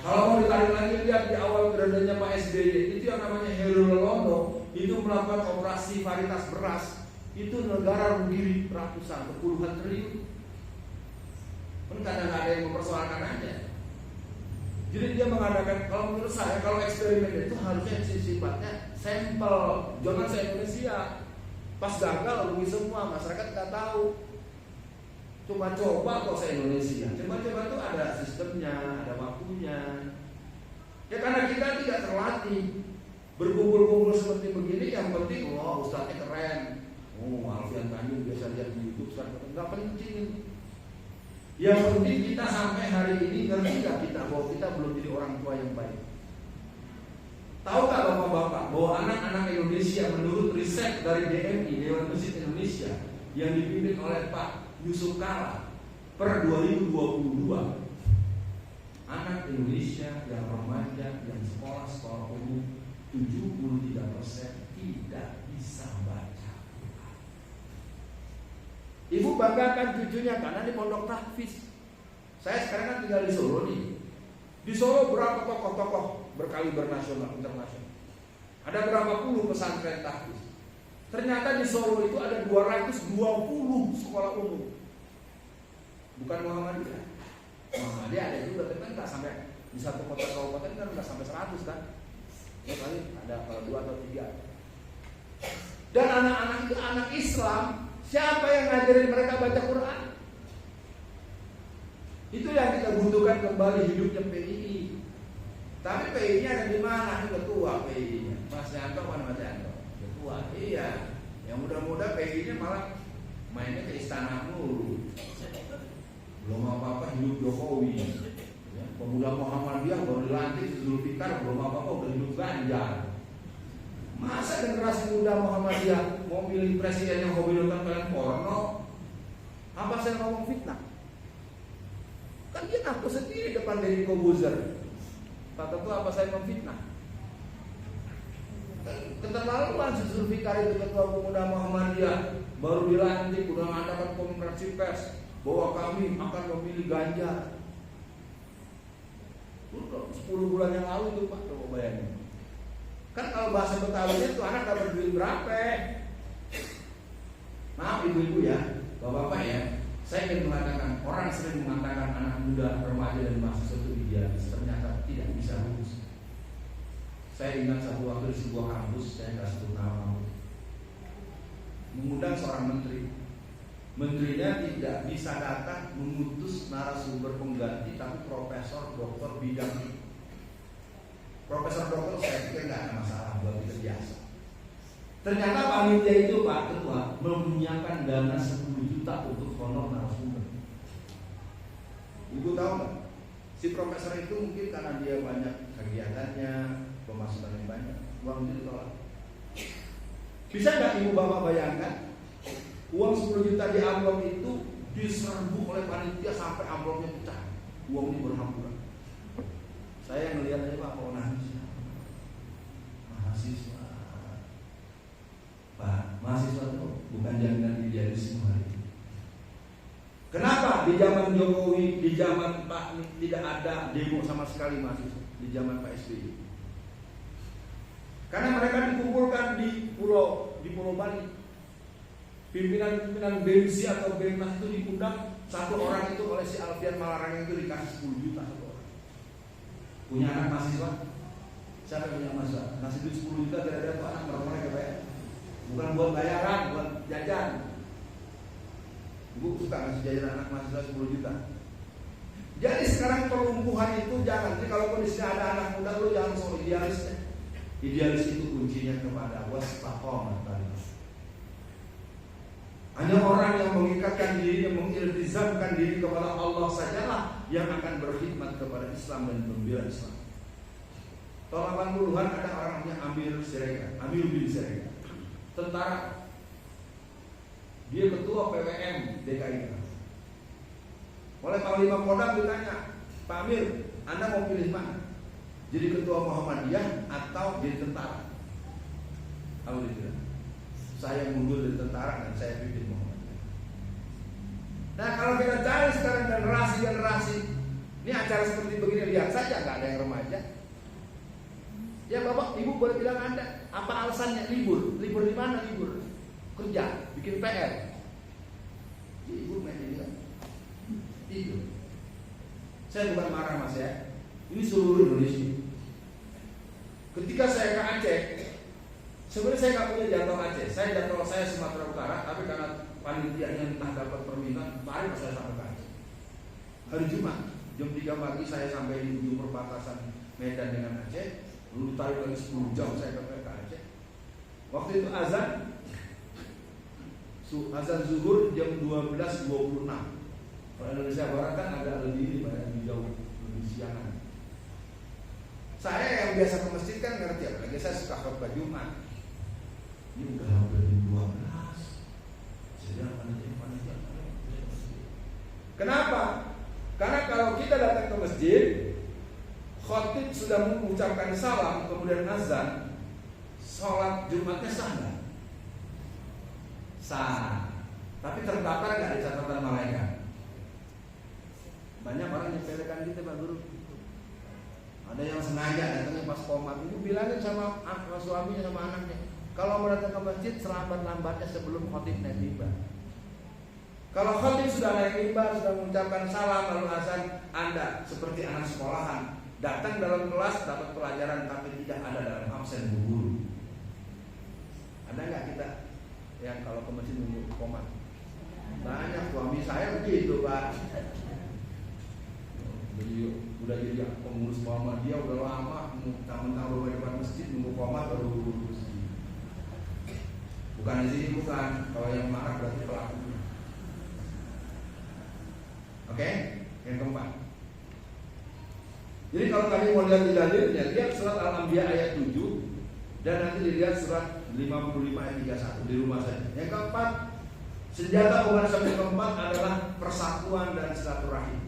Kalau mau ditarik lagi lihat di awal periodenya Pak SBY, itu yang namanya Heru Londo itu melakukan operasi varietas beras, itu negara rugi ratusan, puluhan triliun. Kan kadang ada yang mempersoalkan aja. Jadi dia mengadakan, kalau menurut saya kalau eksperimen itu harusnya sifatnya sampel, jangan se-Indonesia. Pas gagal rugi semua, masyarakat nggak tahu. Coba-coba kok se-Indonesia. Coba-coba tuh ada sistemnya, ada waktunya. Ya karena kita tidak terlatih berkumpul-kumpul seperti begini. Yang penting, wah ustadznya keren. Oh, Alfian Tanjung biasa lihat di YouTube. Nggak penting. Yang penting kita sampai hari ini ngerti nggak kita bahwa kita belum jadi orang tua yang baik. Tahu nggak bapak-bapak bahwa anak-anak Indonesia menurut riset dari DMI Dewan Masjid Indonesia yang dipimpin oleh Pak Yusuf Kala per 2022, anak Indonesia yang remaja yang sekolah umum 73% tidak bisa baca. Ibu banggakan cucunya karena di pondok tahfiz. Saya sekarang kan tinggal di Solo nih. Di Solo berapa tokoh-tokoh berkaliber nasional, internasional? Ada berapa puluh pesantren tahfiz? Ternyata di Solo itu ada 220 sekolah umum. Bukan Muhammadiyah. Muhammadiyah ada juga, tapi kan nggak sampai di satu kota kabupaten kan nggak sampai 100 kan? Ya kali ada kalau 2 atau 3. Dan anak-anak itu anak Islam. Siapa yang ngajarin mereka baca Quran? Itu yang kita butuhkan kembali hidupnya PII. Tapi PII-nya ada di mana? Ini ketua PII-nya. Mas Yanto mana Mas Yanto? Ketua. Iya. Yang muda-muda PII-nya malah mainnya ke istana mulu. Belum apa-apa hidup Jokowi. Ya, pemuda Muhammadiyah baru dilantik Zulfikar, belum apa-apa udah hidup Ganjar. Masa generasi muda Muhammadiyah mau milih presiden yang hobi nonton film porno? Apa saya ngomong fitnah? Kan dia ngaku sendiri depan Deddy Kobuzer. Kata tuh apa saya memfitnah? Keterlaluan Zulfikar itu ketua pemuda Muhammadiyah baru dilantik udah mengadakan konferensi pers bahwa kami akan memilih Ganjar. 10 bulan yang lalu itu Pak, coba bayangin. Kan kalau bahasa Betawinya itu anak dapat duit berapa? Maaf ibu-ibu ya, bapak-bapak ya. Saya ingin mengatakan, orang sering mengatakan anak muda, remaja dan mahasiswa itu idealis, ternyata tidak bisa lulus. Saya ingat satu waktu di sebuah kampus, saya nggak sebut nama, mengundang seorang menteri. Menterinya tidak bisa datang mengutus narasumber pengganti, tapi profesor doktor bidang itu. Profesor doktor saya pikir nggak ada masalah buat kita biasa. Ternyata panitia itu Pak Ketua menyiapkan dana 10 juta untuk honor narasumber. Ibu tahu nggak? Si profesor itu mungkin karena dia banyak kegiatannya, pemasukan yang banyak, uang itu ditolak. Bisa nggak ibu bapak bayangkan? Uang 10 juta di amplop itu diserbu oleh panitia sampai amplopnya pecah. Uang ini berhamburan. Saya ngelihat aja Pak, mau nangis. Mahasiswa. Pak, mahasiswa itu bukan jaminan idealisme hari ini. Kenapa di zaman Jokowi, di zaman Pak tidak ada demo sama sekali mahasiswa? Di zaman Pak SBY. Karena mereka dikumpulkan di Pulau Bali. Pimpinan BEMSI atau BEMNAS itu diundang, satu orang itu oleh si Alfian Malarang itu dikasih 10 juta satu orang. Punya anak mahasiswa? Siapa yang punya mahasiswa? Kasih duit 10 juta kira-kira tuh anak mereka bayar. Bukan buat bayaran, buat jajan. Ibu suka ngasih jajan anak mahasiswa 10 juta. Jadi sekarang pelumpuhan itu jangan. Jadi kalau kondisinya ada anak muda, lu jangan soal idealisnya. Idealis itu kuncinya kepada wasfaqomah tadi. Hanya orang yang mengikatkan diri, yang mengiltizamkan diri kepada Allah sajalah yang akan berkhidmat kepada Islam dan membela Islam. Tahun 80-an ada orang namanya Amir bin Siregar, tentara. Dia ketua PWM DKI. Oleh Panglima Kodam ditanya, Pak Amir, Anda mau pilih mana? Jadi ketua Muhammadiyah atau jadi tentara? Kalau dia bilang, saya mundur dari tentara dan saya pimpin Muhammadiyah. Nah kalau kita cari sekarang generasi, ini acara seperti begini, lihat saja nggak ada yang remaja. Ya bapak, ibu boleh bilang Anda, apa alasannya libur? Libur di mana libur? Kerja, bikin PR. Ya, ibu main ini kan? Tidur. Saya bukan marah mas ya. Ini seluruh Indonesia. Ketika saya ke Aceh, Sebenarnya saya nggak punya jadwal Aceh, saya Sumatera Utara, tapi karena panitianya entah dapat permintaan, mari saya sampai ke Aceh. Hari Jumat jam 3 pagi saya sampai di ujung perbatasan Medan dengan Aceh, lalu tarik lagi 10 jam saya ke Aceh. Waktu itu azan zuhur jam 12.26. Kalau Indonesia Barat kan agak lebih jauh, lebih siangan. Saya yang biasa ke masjid kan ngerti, apalagi saya suka khutbah Jumat. Ini udah hampir 12. Sedang panitia. Kenapa? Karena kalau kita datang ke masjid, khotib sudah mengucapkan salam, kemudian azan, sholat Jumatnya sah nggak? Sah. Tapi terdaftar nggak di catatan malaikat? Banyak orang yang nyepelekan kita, Pak Guru. Ada yang sengaja datangnya pas komat, itu bilangin sama suaminya sama anaknya, kalau mau datang ke masjid selambat-lambatnya sebelum khotib naik mimbar. Kalau khotib sudah naik mimbar, sudah mengucapkan salam lalu azan, Anda seperti anak sekolahan, datang dalam kelas dapat pelajaran tapi tidak ada dalam absen bu guru. Ada nggak kita yang kalau ke masjid nunggu komat? Banyak, suami saya begitu, Pak. Beliau udah jadi pengurus Muhammadiyah udah lama, mentang-mentang rumah depan masjid nunggu komat baru urus. Bukan di sini, bukan. Kalau yang marah berarti pelakunya. Oke, yang keempat. Jadi kalau kalian mau lihat di dalilnya, lihat surat Al-Anbiya ayat 7 dan nanti dilihat surat 55 ayat 31 di rumah saya. Yang keempat, senjata umat Islam yang keempat adalah persatuan dan silaturahim.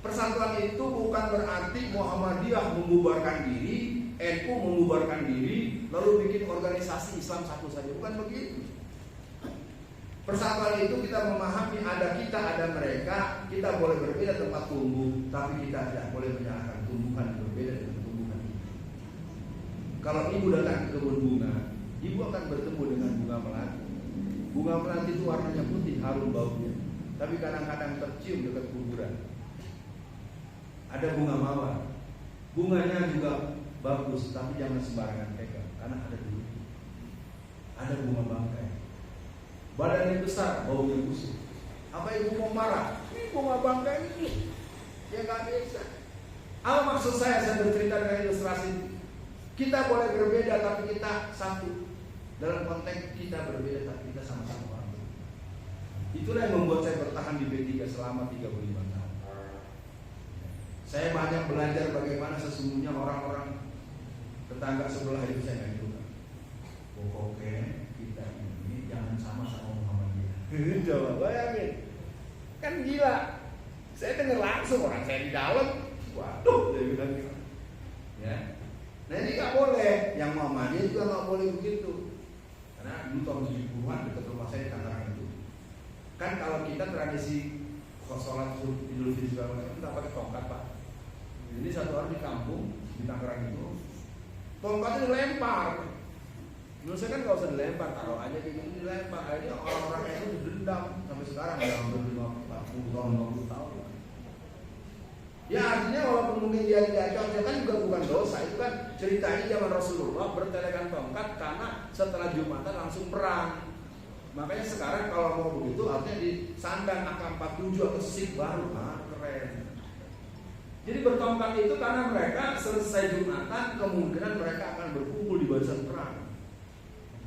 Persatuan itu bukan berarti Muhammadiyah membubarkan diri, NU membubarkan diri, lalu bikin organisasi Islam satu saja. Bukan begitu. Persatuan itu kita memahami ada kita, ada mereka. Kita boleh berbeda tempat tumbuh, tapi kita tidak boleh menyalahkan tumbuhan yang berbeda dengan tumbuhan ini. Kalau ibu datang ke kebun bunga, ibu akan bertemu dengan bunga melati. Bunga melati itu warnanya putih, harum baunya, tapi kadang-kadang tercium dekat kuburan. Ada bunga mawar, bunganya juga bagus, tapi jangan sembarangan pegang, karena ada duri. Ada bunga bangkai, badannya besar, baunya busuk. Apa ibu mau marah? Ini bunga bangkai ini, ya nggak bisa. Apa maksud saya bercerita dengan ilustrasi? Kita boleh berbeda, tapi kita satu. Dalam konteks kita berbeda, tapi kita sama-sama orang. Itulah yang membuat saya bertahan di B3 selama 35 tahun. Saya banyak belajar bagaimana sesungguhnya orang-orang tetangga sebelah itu saya nggak juga. Pokoknya kita ini jangan sama Muhammadiyah. Coba bayangin, kan gila. Saya dengar langsung orang saya di dalam, waduh, dia bilang gitu. Ya, nah ini nggak boleh. Yang Muhammadiyah juga nggak boleh begitu. Karena dulu tahun 70-an dekat rumah saya di Tangerang itu, kan kalau kita tradisi sholat Idul Fitri kita pakai tongkat, Pak. Jadi satu orang di kampung di Tangerang itu tongkatnya dilempar. Menurut saya kan nggak usah dilempar, taruh aja kayak gini dilempar. Akhirnya orang-orang itu didendam sampai sekarang udah hampir 50 tahun, 50 tahun. Ya artinya walaupun mungkin dia tidak cocok kan juga bukan dosa. Itu kan ceritanya zaman Rasulullah bertelekan tongkat karena setelah Jumatan langsung perang. Makanya sekarang kalau mau begitu artinya disandang AK-47 atau SIG baru, keren. Jadi bertongkat itu karena mereka selesai Jumatan kemungkinan mereka akan berkumpul di barisan perang.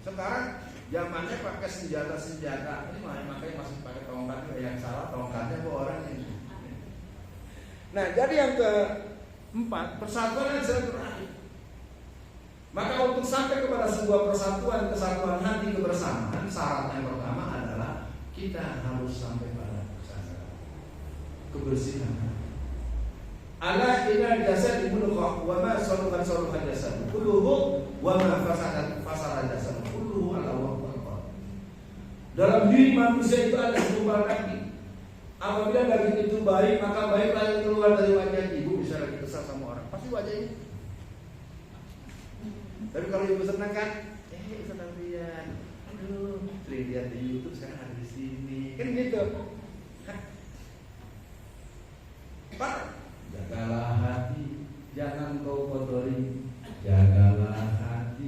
Sekarang zamannya pakai senjata-senjata, ini makanya masih pakai tongkat. Yang salah tongkatnya kok orang ini. Nah, jadi yang keempat, persatuan dan silaturahim. Maka untuk sampai kepada sebuah persatuan, kesatuan hati, kebersamaan, syarat yang pertama adalah kita harus sampai pada kesadaran, kebersihan. Ala inna jasad mudghah wa ma saluhan jasad kulluhu wa ma fasada jasad kulluhu ala waqti. Dalam diri manusia itu ada segumpal daging. Apabila daging itu baik, maka baiklah yang keluar dari wajah ibu. Bisa lagi kesal sama orang, pasti wajah ibu. Tapi kalau ibu senang kan, senang lihat, aduh, sering lihat di YouTube sekarang ada di sini, kan gitu. Pak, jagalah hati, jangan kau kotori. Jagalah hati,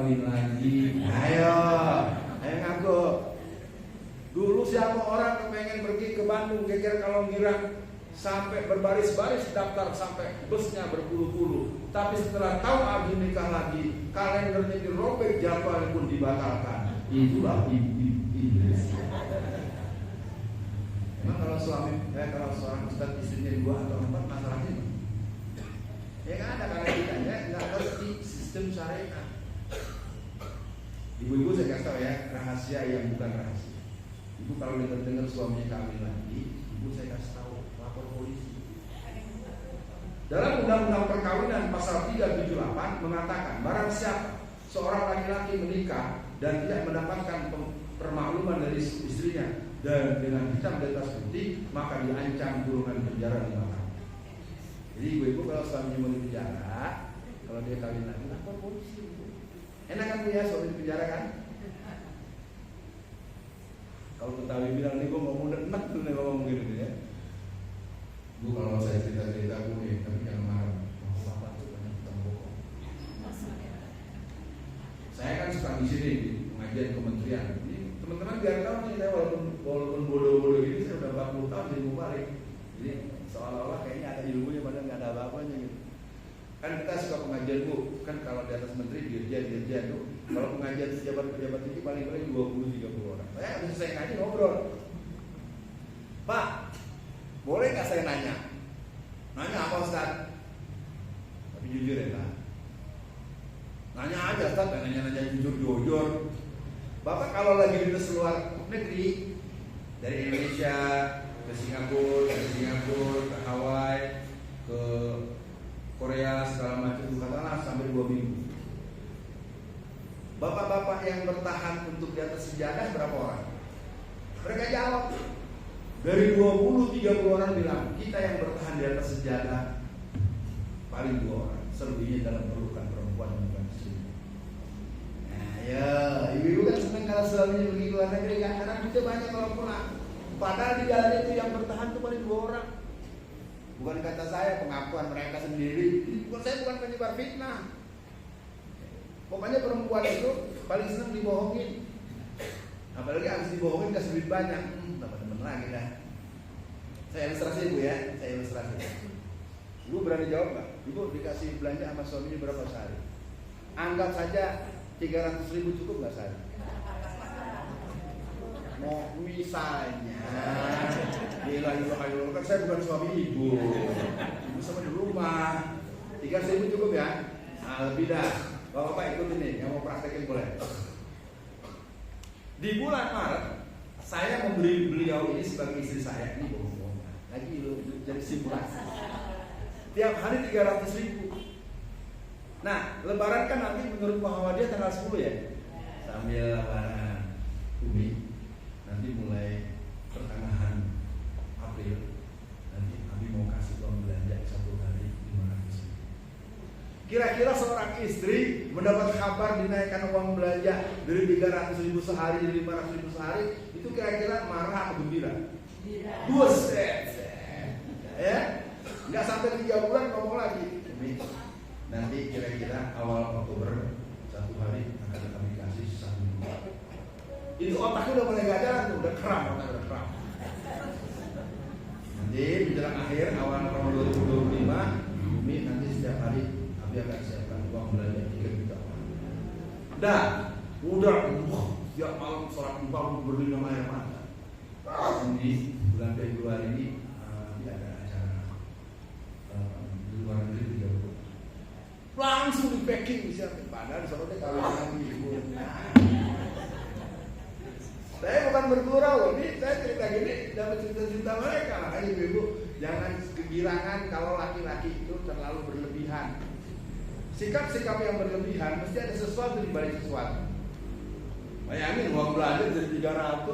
kawin lagi. Ayo ngaku. Dulu siapa orang kepengen pergi ke Bandung, geger kalau ngira sampai berbaris-baris daftar sampai busnya berpuluh-puluh. Tapi setelah tahu Abi nikah lagi, kalendernya dirobek, jadwal pun dibatalkan. Itulah iblis. Emang kalau kalau seorang ustaz istrinya 2 atau 4 masalahnya? Ya nggak ada, karena kita nggak ngerti sistem syariat. Ibu-ibu saya kasih tahu ya, rahasia yang bukan rahasia. Ibu kalau dengar suaminya kawin lagi, ibu saya kasih tahu, lapor polisi. Dalam Undang-Undang Perkawinan pasal 378 mengatakan barang siapa seorang laki-laki menikah dan tidak mendapatkan permakluman dari istrinya dan dengan hitam di atas putih, maka diancam kurungan penjara 5 tahun. Jadi ibu-ibu kalau suaminya mau di penjara, kalau dia kawin lagi, lapor polisi. Enak kan punya suami di penjara kan? Kalau Betawi bilang nih, gue ngomong enak tuh nih ngomong gitu ya. Bu kalau saya cerita-cerita bu nih, tapi jangan marah. Bapak tuh banyak utang pokok. Saya kan suka di sini di pengajian kementerian. Ini teman-teman biar tahu nih, saya walaupun bodoh-bodoh gini, saya udah 40 tahun jadi balik. Jadi seolah-olah kayaknya ada ilmunya padahal nggak ada apa-apanya gitu. Kan kita suka pengajian bu, kan kalau di atas menteri dirjen tuh. Kalau pengajian pejabat tinggi paling-paling 20-30 orang. Saya habis selesai ngaji ngobrol. Pak, boleh nggak saya nanya? Nanya apa Ustaz? Tapi jujur ya Pak. Nanya aja Ustaz, nanya jujur. Bapak kalau lagi di luar negeri, dari Indonesia ke Singapura, ke Hawaii, ke Korea segala macam, katakanlah sampai 2 minggu. Bapak-bapak yang bertahan untuk di atas sejadah berapa orang? Mereka jawab dari 20-30 orang bilang kita yang bertahan di atas sejadah paling 2 orang, selebihnya dalam pelukan perempuan bukan istri. Nah ya, ibu-ibu kan senang kalau suaminya pergi ke luar negeri kan, karena kita banyak kalau pulang. Padahal di jalan itu yang bertahan itu paling 2 orang. Bukan kata saya, pengakuan mereka sendiri. Saya bukan penyebar fitnah. Pokoknya perempuan itu paling senang dibohongin. Apalagi habis dibohongin kasih duit banyak. Teman-teman lagi dah. Saya ilustrasi bu ya, saya ilustrasi. Ibu berani jawab nggak? Ibu dikasih belanja sama suaminya berapa sehari? Anggap saja 300.000 cukup nggak sehari? Mau misalnya, gila kan saya bukan suami ibu sama di rumah. 300.000 cukup ya? Nah lebih dah. Bapak ikut ini, yang mau praktekin boleh. Di bulan Maret, saya memberi beliau ini sebagai istri saya. Ini bohong-bohong. Lagi lu jadi simulasi. Tiap hari 300.000. Nah, Lebaran kan nanti menurut Muhammadiyah tanggal 10 ya. Sambil Lebaran, Umi, nanti mulai pertengahan April, nanti Abi mau kasih uang belanja 1 hari 500.000. Kira-kira seorang istri mendapat kabar dinaikkan uang belanja dari 300.000 sehari jadi 500.000 sehari, itu kira-kira marah atau gembira? Buset, ya, nggak sampai 3 bulan ngomong lagi. Nanti kira-kira awal Oktober 1 hari akan kami kasih 1 juta. Itu otaknya udah mulai gak jalan tuh, udah kram. Nanti menjelang akhir awal November 2025, Bumi nanti setiap hari dia akan siapkan uang belanja 3 juta. Udah tiap malam sholat duha berlinang air mata. Di bulan Februari ini dia ada acara di luar negeri 3 bulan. Langsung di packing disiapin. Padahal soalnya kalau lagi ibu. Saya bukan bergurau loh, ini saya cerita gini dapat cerita-cerita mereka. Makanya ibu jangan kegirangan kalau laki-laki itu terlalu berlebihan. Sikap-sikap yang berlebihan mesti ada sesuatu di balik sesuatu. Bayangin uang belanja dari 300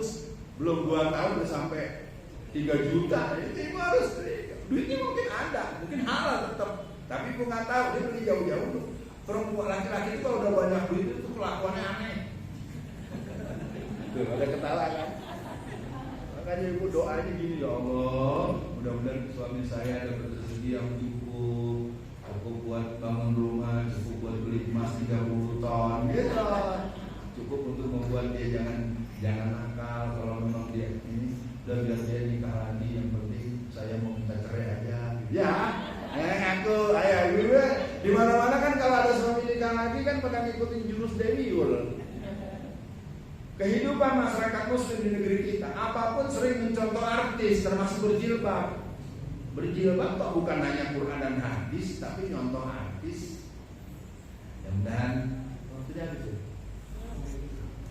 belum 2 tahun udah sampai 3 juta. Jadi ibu harus duitnya mungkin ada, mungkin halal tetap. Tapi ibu nggak tahu dia pergi jauh-jauh tuh. Perempuan laki-laki itu kalau udah banyak duit itu kelakuannya aneh. Tuh ada ketawa kan? Makanya ibu doanya gini, ya Allah, mudah-mudahan suami saya ada rezeki yang cukup. cukup buat bangun rumah, cukup buat beli emas 30 ton, gitu. Cukup untuk membuat dia jangan nakal. Kalau memang dia ini udah biar dia nikah lagi, yang penting saya mau minta cerai aja. Ya, aku, ayah gue di mana-mana kan kalau ada suami nikah lagi kan pada ngikutin jurus Dewiul. Kehidupan masyarakat muslim di negeri kita, apapun sering mencontoh artis, termasuk berjilbab. Berjilbab kok bukan hanya Quran dan hadis, tapi nyontoh artis. Dan sudah habis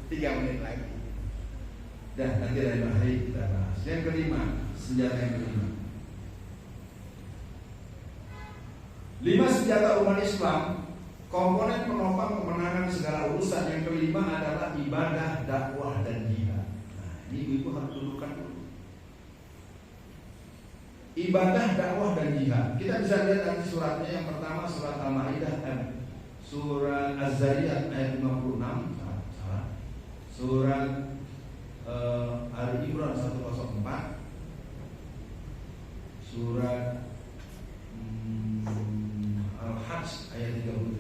3 menit lagi. Dan nanti lain hari kita bahas. Yang kelima, senjata yang kelima. 5 senjata umat Islam, komponen penopang kemenangan segala urusan. Yang kelima adalah ibadah, dakwah, dan jihad. Nah, ini ibu harus dudukkan dulu. Ibadah, dakwah, dan jihad. Kita bisa lihat nanti suratnya. Yang pertama surat Al-Maidah, surat Az-Zariyat ayat 56. Surat Ali Imran 104. Surat Al-Hajj ayat 37.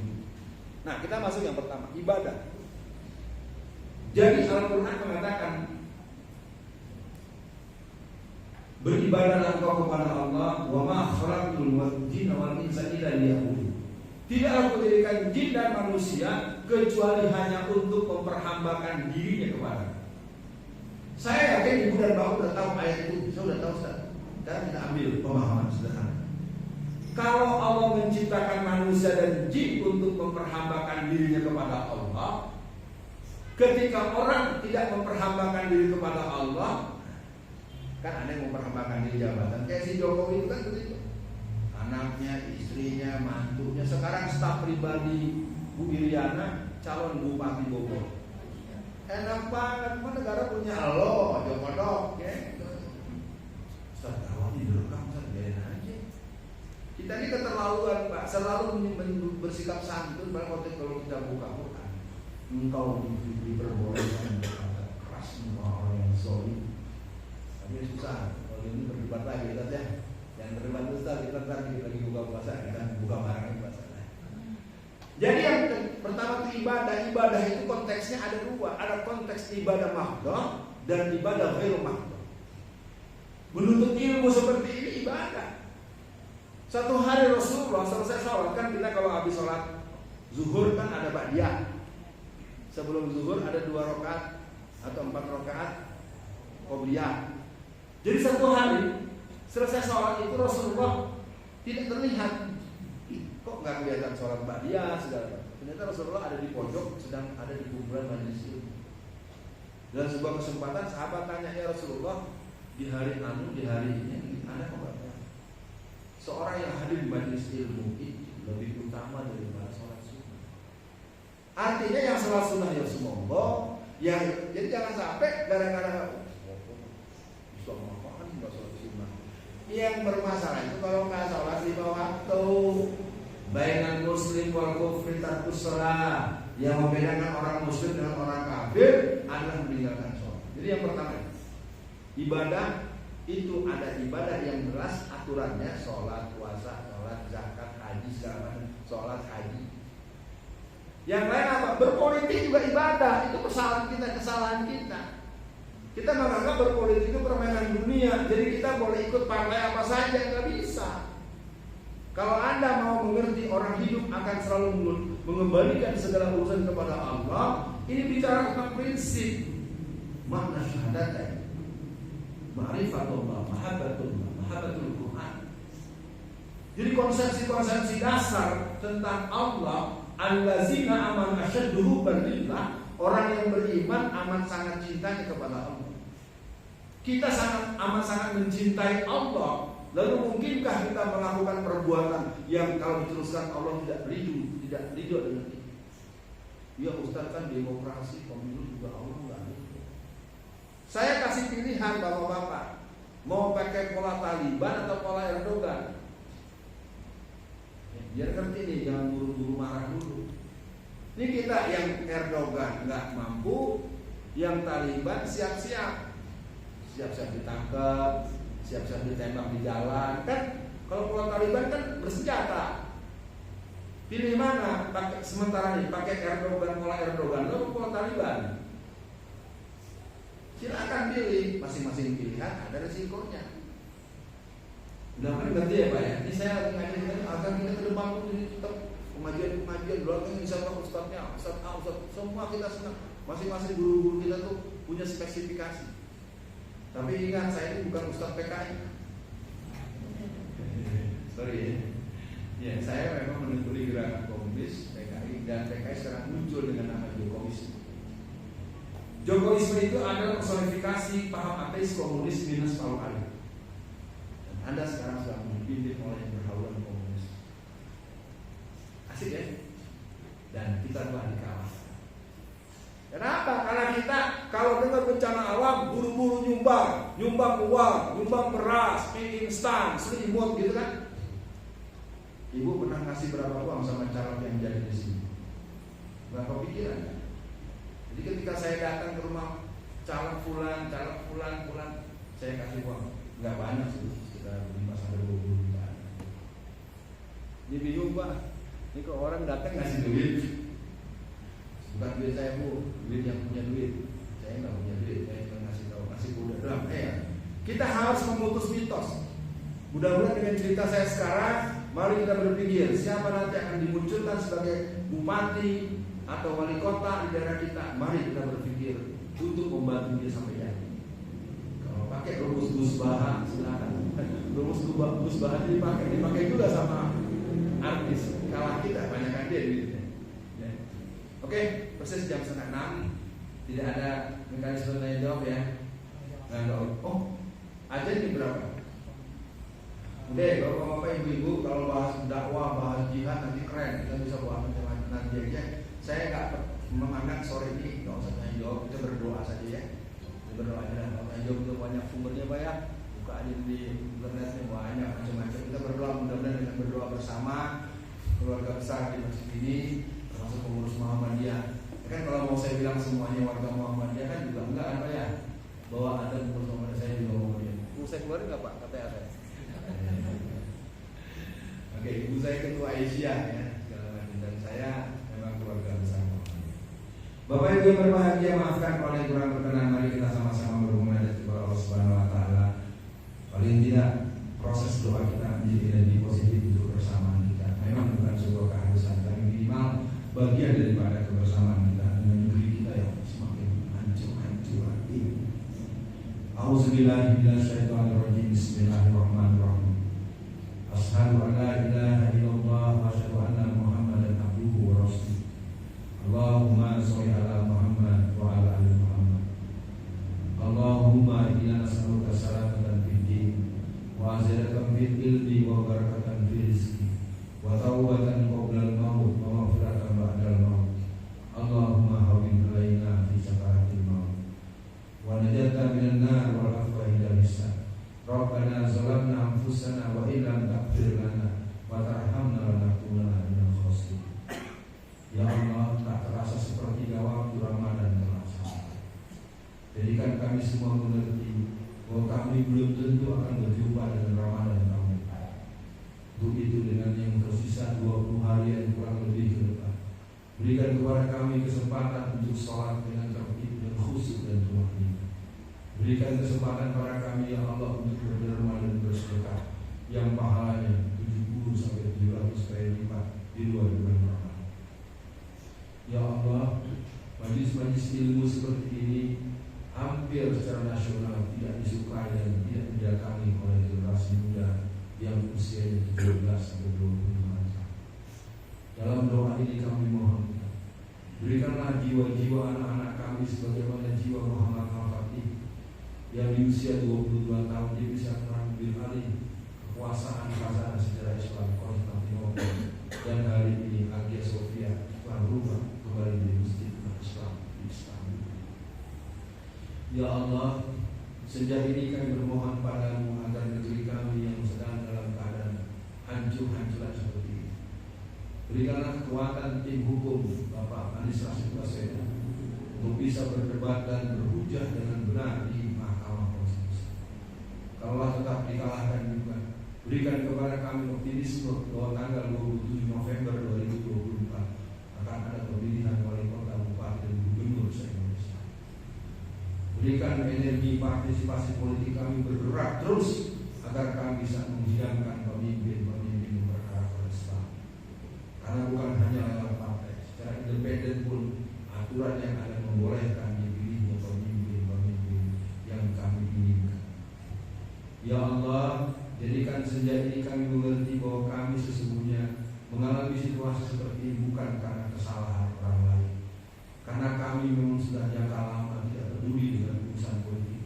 Nah, kita masuk yang pertama, ibadah. Jadi Al-Quran mengatakan, beribadahlah engkau kepada Allah, wa ma khalaqtul jinna wal insa illa liya'budun. Tidak aku jadikan jin dan manusia kecuali hanya untuk memperhambakan dirinya kepada. Saya yakin ibu dan bapak sudah tahu ayat itu, saya sudah tahu Ustaz. Sekarang kita ambil pemahaman sederhana. Kalau Allah menciptakan manusia dan jin untuk memperhambakan dirinya kepada Allah, ketika orang tidak memperhambakan diri kepada Allah, kan ada yang memperhambakan diri jabatan. Kayak si Jokowi itu kan begitu. Anaknya, istrinya, mantunya. Sekarang staf pribadi Bu Iriana calon Bupati Bogor. Enak banget, mana negara punya lo, Jokodok, ya. Ustaz, kalau direkam, Ustaz, biarin aja. Kita ini keterlaluan, Pak. Selalu bersikap santun, bahkan kalau kita buka Quran, engkau diperbolehkan berkata keras sama orang yang zalim. Tapi susah. Kalau ini berdebat lagi, Ustaz ya. Yang berdebat Ustaz, kita ntar lagi buka puasa, kita buka barangnya puasa. Jadi yang pertama itu ibadah. Ibadah itu konteksnya ada 2. Ada konteks ibadah mahdoh dan ibadah ghairu mahdoh. Menuntut ilmu seperti ini ibadah. Satu hari Rasulullah selesai sholat, kan kita kalau habis sholat zuhur kan ada ba'diyah. Sebelum zuhur ada 2 rakaat atau 4 rakaat qobliyah. Jadi satu hari selesai sholat itu Rasulullah tidak terlihat. Kok nggak kelihatan sholat ba'diyah segala. Ternyata Rasulullah ada di pojok, sedang ada di kuburan majelis ilmu. Dan sebuah kesempatan sahabat tanya, ya Rasulullah, di hari ini ada apa? Seorang yang hadir di majelis ilmu itu lebih utama daripada sholat sunnah. Artinya yang sholat sunnah ya semoga, yang jadi jangan sampai gara-gara bisa ngapain nggak sholat sunnah. Yang bermasalah itu kalau nggak sholat 5 waktu. Bainal muslim wal kufri tarkus shalah. Yang membedakan orang muslim dengan orang kafir adalah meninggalkan sholat. Jadi yang pertama, ibadah itu ada ibadah yang jelas aturannya, sholat, puasa, sholat, zakat, haji, segala macam, sholat, haji. Yang lain apa? Berpolitik juga ibadah. Itu kesalahan kita. Kita menganggap berpolitik itu permainan dunia. Jadi kita boleh ikut partai apa saja, nggak bisa. Kalau Anda mau mengerti orang hidup akan selalu mengembalikan segala urusan kepada Allah, ini bicara tentang prinsip makna syahadatain, ma'rifatullah, mahabbatullah, mahabbatul Quran. Jadi konsepsi-konsepsi dasar tentang Allah, allazina aman asyaddu hubban lillah, orang yang beriman amat sangat cintanya kepada Allah. Kita amat sangat mencintai Allah. Lalu mungkinkah kita melakukan perbuatan yang kalau diteruskan Allah tidak ridho dengan itu? Ya Ustaz, kan demokrasi pemilu juga Allah nggak ridho. Saya kasih pilihan bapak-bapak, mau pakai pola Taliban atau pola Erdogan? Biar ngerti nih, jangan buru-buru marah dulu. Ini kita yang Erdogan nggak mampu, yang Taliban siap-siap ditangkap, siap-siap ditembak di jalan. Kan kalau pola Taliban kan bersenjata, Pilih mana? Pakai sementara ini pakai Erdogan, pola Erdogan atau pola Taliban? Silakan pilih, masing-masing pilihan ada resikonya. Mudah-mudahan ngerti ya Pak ya. Ini saya lagi ngajarin agar kita ke depan pun ini tetap pengajian belakang insya Allah ustadznya, ustadz A, ustadz semua kita senang. Masing-masing guru-guru kita tuh punya spesifikasi. Tapi ingat saya ini bukan ustadz PKI. Sorry ya. Ya, saya memang menekuni gerakan komunis PKI dan PKI sekarang muncul dengan nama Jokowisme. Jokowisme itu adalah personifikasi paham ateis komunis minus Paul Ali. Dan Anda sekarang sedang dipimpin oleh yang berhaluan komunis. Asik ya? Dan kita telah dikalahkan. Kenapa? Karena kita kalau dengar bencana alam buru-buru nyumbang uang, nyumbang beras, mie instan, selimut gitu kan? Ibu pernah kasih berapa uang sama caleg yang jadi di sini? Berapa pikiran? Jadi ketika saya datang ke rumah caleg fulan, saya kasih uang. Enggak banyak sih, sekitar 5-20 juta. Ini bingung Pak. Ini kok orang datang ngasih duit? Bukan duit saya Bu, duit yang punya duit. Saya nggak punya duit, saya cuma ngasih tahu, ngasih kuda doang. Kita harus memutus mitos. Mudah-mudahan dengan cerita saya sekarang, mari kita berpikir siapa nanti akan dimunculkan sebagai bupati atau wali kota di daerah kita. Mari kita berpikir untuk membantu dia sampai jadi. Kalau pakai rumus Gus Baha, silakan. Rumus Gus Baha dipakai juga sama artis. Kalah kita, banyakkan dia duitnya. Ya. Oke, persis jam 5:30. Tidak ada mekanisme tanya jawab ya. Oh, aja ini berapa? Udah, bapak-bapak, ibu-ibu, kalau bahas dakwah, bahas jihad nanti keren, kita bisa bahas macam-macam nanti aja. Saya nggak memandang sore ini, nggak usah tanya jawab, kita berdoa saja ya. Kita berdoa aja, kalau tanya jawab itu banyak sumbernya Pak ya. Buka aja di internetnya banyak macam-macam. Kita berdoa mudah-mudahan dengan berdoa bersama keluarga besar di masjid ini, termasuk pengurus Muhammadiyah. Kan kalau mau saya bilang semuanya warga Muhammadiyah kan juga enggak apa ya, bahwa ada pengurus Muhammadiyah saya juga Muhammadiyah. Mau saya keluarin nggak Pak? Katanya saya. Oke, ibu saya ketua Asia ya, segala macam, dan saya memang keluarga besar. Bapak Ibu yang berbahagia, maafkan kalau yang kurang berkenan, mari kita sama-sama bermunajat kepada Allah Subhanahu Wa Taala. Paling tidak proses doa kita menjadi lebih positif untuk kebersamaan kita. Memang bukan sebuah keharusan, tapi minimal bagian daripada kebersamaan kita dengan negeri kita yang semakin hancur ini. Auzubillahiminasyaitonirrajim. Bismillahirrahmanirrahim. Asyhadu an la ilaha illallah wa asyhadu anna Muhammadan abduhu wa rasuluh. Allahumma sholli ala Muhammad wa ala ali Muhammad. Allahumma inna nas'aluka salamatan fid din wa ziyadatan fil ilmi wa barakatan fil rizqi wa tawbatan qabla al-maut wa maghfiratan ba'da al-maut. Allahumma hawwin alaina fi sakaratil maut wa najatan minan nar wal afwa ila hisab. Rabbana zalamna anfusana wa illam taghfir lana wa tarhamna lanakunanna minal khasirin. Ya Allah, tak terasa seperti waktu Ramadan terasa. Jadikan kami semua mengerti bahwa kami belum tentu akan berjumpa dengan Ramadan tahun depan. Untuk itu dengan yang tersisa 20 hari yang kurang lebih ke depan, berikan kepada kami kesempatan untuk sholat dengan tertib dan khusyuk dan tumaninah. Berikan kesempatan pada kami ya Allah untuk berderma dan bersedekah yang pahalanya 70 sampai 700 kali lipat di luar bulan Ramadan. Ya Allah, majlis-majlis ilmu seperti ini hampir secara nasional tidak disukai dan tidak didatangi oleh generasi muda yang usianya 17 sampai 25 tahun. Dalam doa ini kami mohon, berikanlah jiwa-jiwa anak-anak kami sebagaimana jiwa Muhammad Al-Fatih yang di usia 22 tahun dia bisa mengambil alih kekuasaan kerajaan sejarah Islam Konstantinopel, dan hari ini Hagia Sophia telah berubah kembali menjadi masjid Islam di Istanbul. Ya Allah, sejak ini kami bermohon padamu agar negeri kami yang sedang dalam keadaan hancur-hancuran seperti ini, berikanlah kekuatan tim hukum Bapak Anies Rashid Baswedan untuk bisa berdebat dan berhujah dengan benar di Mahkamah Konstitusi. Kalau tetap dikalahkan juga, berikan kepada kami optimisme bahwa tanggal 27 November 2020 Berikan energi partisipasi politik kami bergerak terus agar kami bisa menghidangkan pemimpin-pemimpin berkarakter Islam. Karena bukan hanya lewat partai, secara independen pun aturan yang ada membolehkan dipilihnya pemimpin-pemimpin yang kami inginkan. Ya Allah, jadikan senja ini kami mengerti bahwa kami sesungguhnya mengalami situasi seperti ini bukan karena kesalahan orang lain. Karena kami memang sudah jangka lama tidak peduli dengan urusan politik.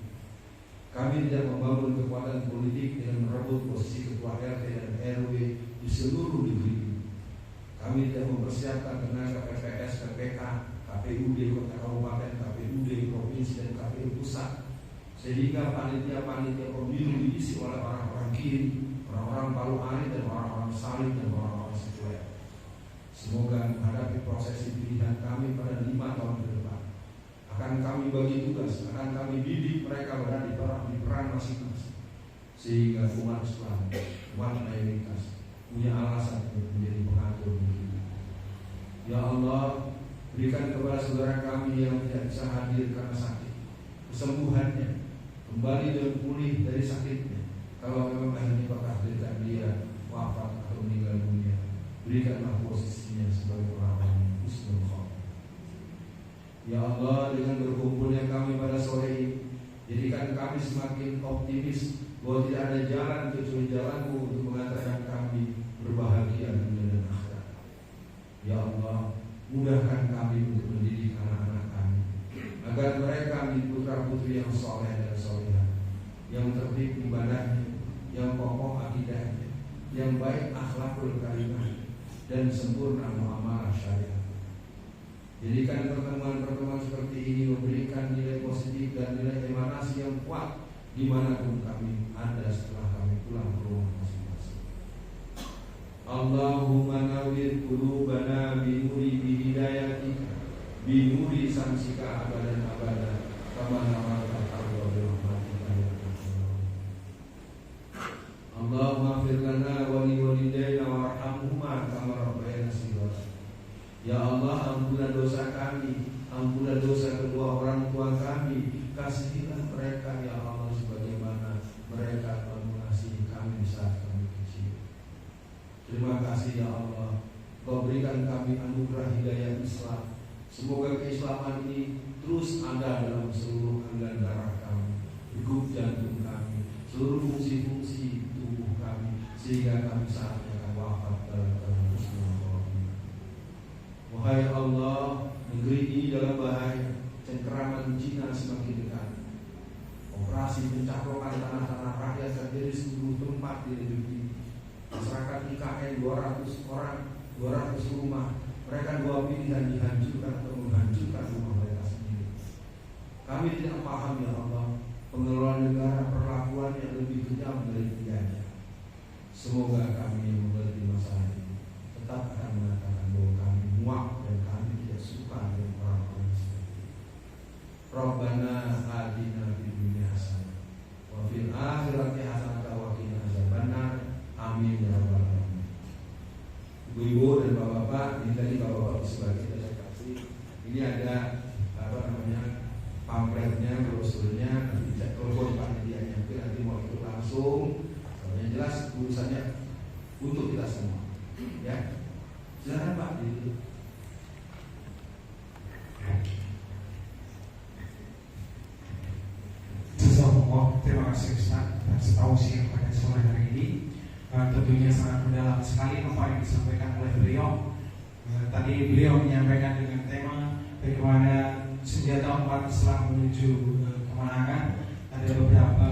Kami tidak membangun kekuatan politik dengan merebut posisi ketua RT dan RW di seluruh negeri. Kami tidak mempersiapkan tenaga PPS, PPK, KPUD kota kabupaten, KPUD provinsi dan KPU pusat, sehingga panitia-panitia pemilu diisi oleh orang-orang kiri, orang-orang Palu Arit dan orang-orang Salim dan orang-orang Secuek. Semoga menghadapi prosesi pilihan kami pada 5 tahun ke depan, akan kami bagi tugas, akan kami didik mereka berada di peran masing-masing, sehingga umat Islam, umat mayoritas punya alasan untuk menjadi pengatur hidup. Ya Allah, berikan kepada saudara kami yang tidak bisa hadir karena sakit kesembuhannya, kembali dan pulih dari sakitnya. Kalau memang akhirnya Kau takdirkan dia wafat atau meninggal dunia, berikanlah posisinya sebagai orang-orang yang husnul khotimah. Ya Allah, dengan berkumpulnya kami pada sore ini, jadikan kami semakin optimis bahwa tidak ada jalan kecuali jalan-Mu untuk mengantarkan kami berbahagia dunia dan akhirat. Ya Allah, mudahkan kami untuk mendidik anak-anak kami agar mereka menjadi putra-putri yang soleh dan solehah, yang tertib ibadahnya, yang kokoh akidahnya, yang baik akhlakul karimah, dan sempurna muamalah syariat. Jadikan pertemuan-pertemuan seperti ini memberikan nilai positif dan nilai emanasi yang kuat dimanapun kami ada setelah kami pulang ke rumah masing-masing. Allahumma nawwir qulubana bi nuri hidayatika, bi nuri samsika abadan abadan, kama nawwarta al-ardha bi rahmatika ya Allah. Allahumma fir lana wa li walidayna warhamhuma kama rabbayana shighara. Ya Allah, ampunilah dosa kami, ampunilah dosa kedua orang tua kami, kasihilah mereka ya Allah sebagaimana mereka telah mengasihi kami saat kami kecil. Terima kasih ya Allah, Kau berikan kami anugerah hidayah Islam. Semoga keislaman ini terus ada dalam seluruh aliran darah kami, degup jantung kami, seluruh fungsi-fungsi tubuh kami, sehingga kami saatnya akan wafat dalam keadaan husnul khotimah. Wahai Allah, negeri ini dalam bahaya, cengkeraman Cina semakin dekat. Operasi pencaplokan tanah-tanah rakyat terjadi di seluruh tempat di negeri ini. Masyarakat IKN 200 orang, 200 rumah. Mereka dua pilihan, dihancurkan atau menghancurkan rumah mereka sendiri. Kami tidak paham ya Allah, pengelolaan negara perlakuan yang lebih kejam dari penjajah. Semoga kami yang mengerti masalah ini tetap akan mengatakan bahwa kami muak dan kami tidak suka dengan orang-orang seperti ini. Rabbana atina fid dunya hasanah wa fil akhirati hasanah wa qina azabannar. Amin ya rabbal alamin. Ibu-ibu dan bapak-bapak, ini tadi bapak-bapak di sebelah kita saya kasih. Ini ada pamfletnya, brosurnya, nanti cek telepon panitianya, nanti mau ikut langsung. Yang jelas urusannya untuk kita semua. Ya, silakan Pak. Terima kasih Ustaz atas tausiah pada sore hari ini. Tentunya sangat mendalam sekali apa yang disampaikan oleh beliau. Tadi beliau menyampaikan dengan tema bagaimana senjata umat Islam menuju kemenangan. Ada beberapa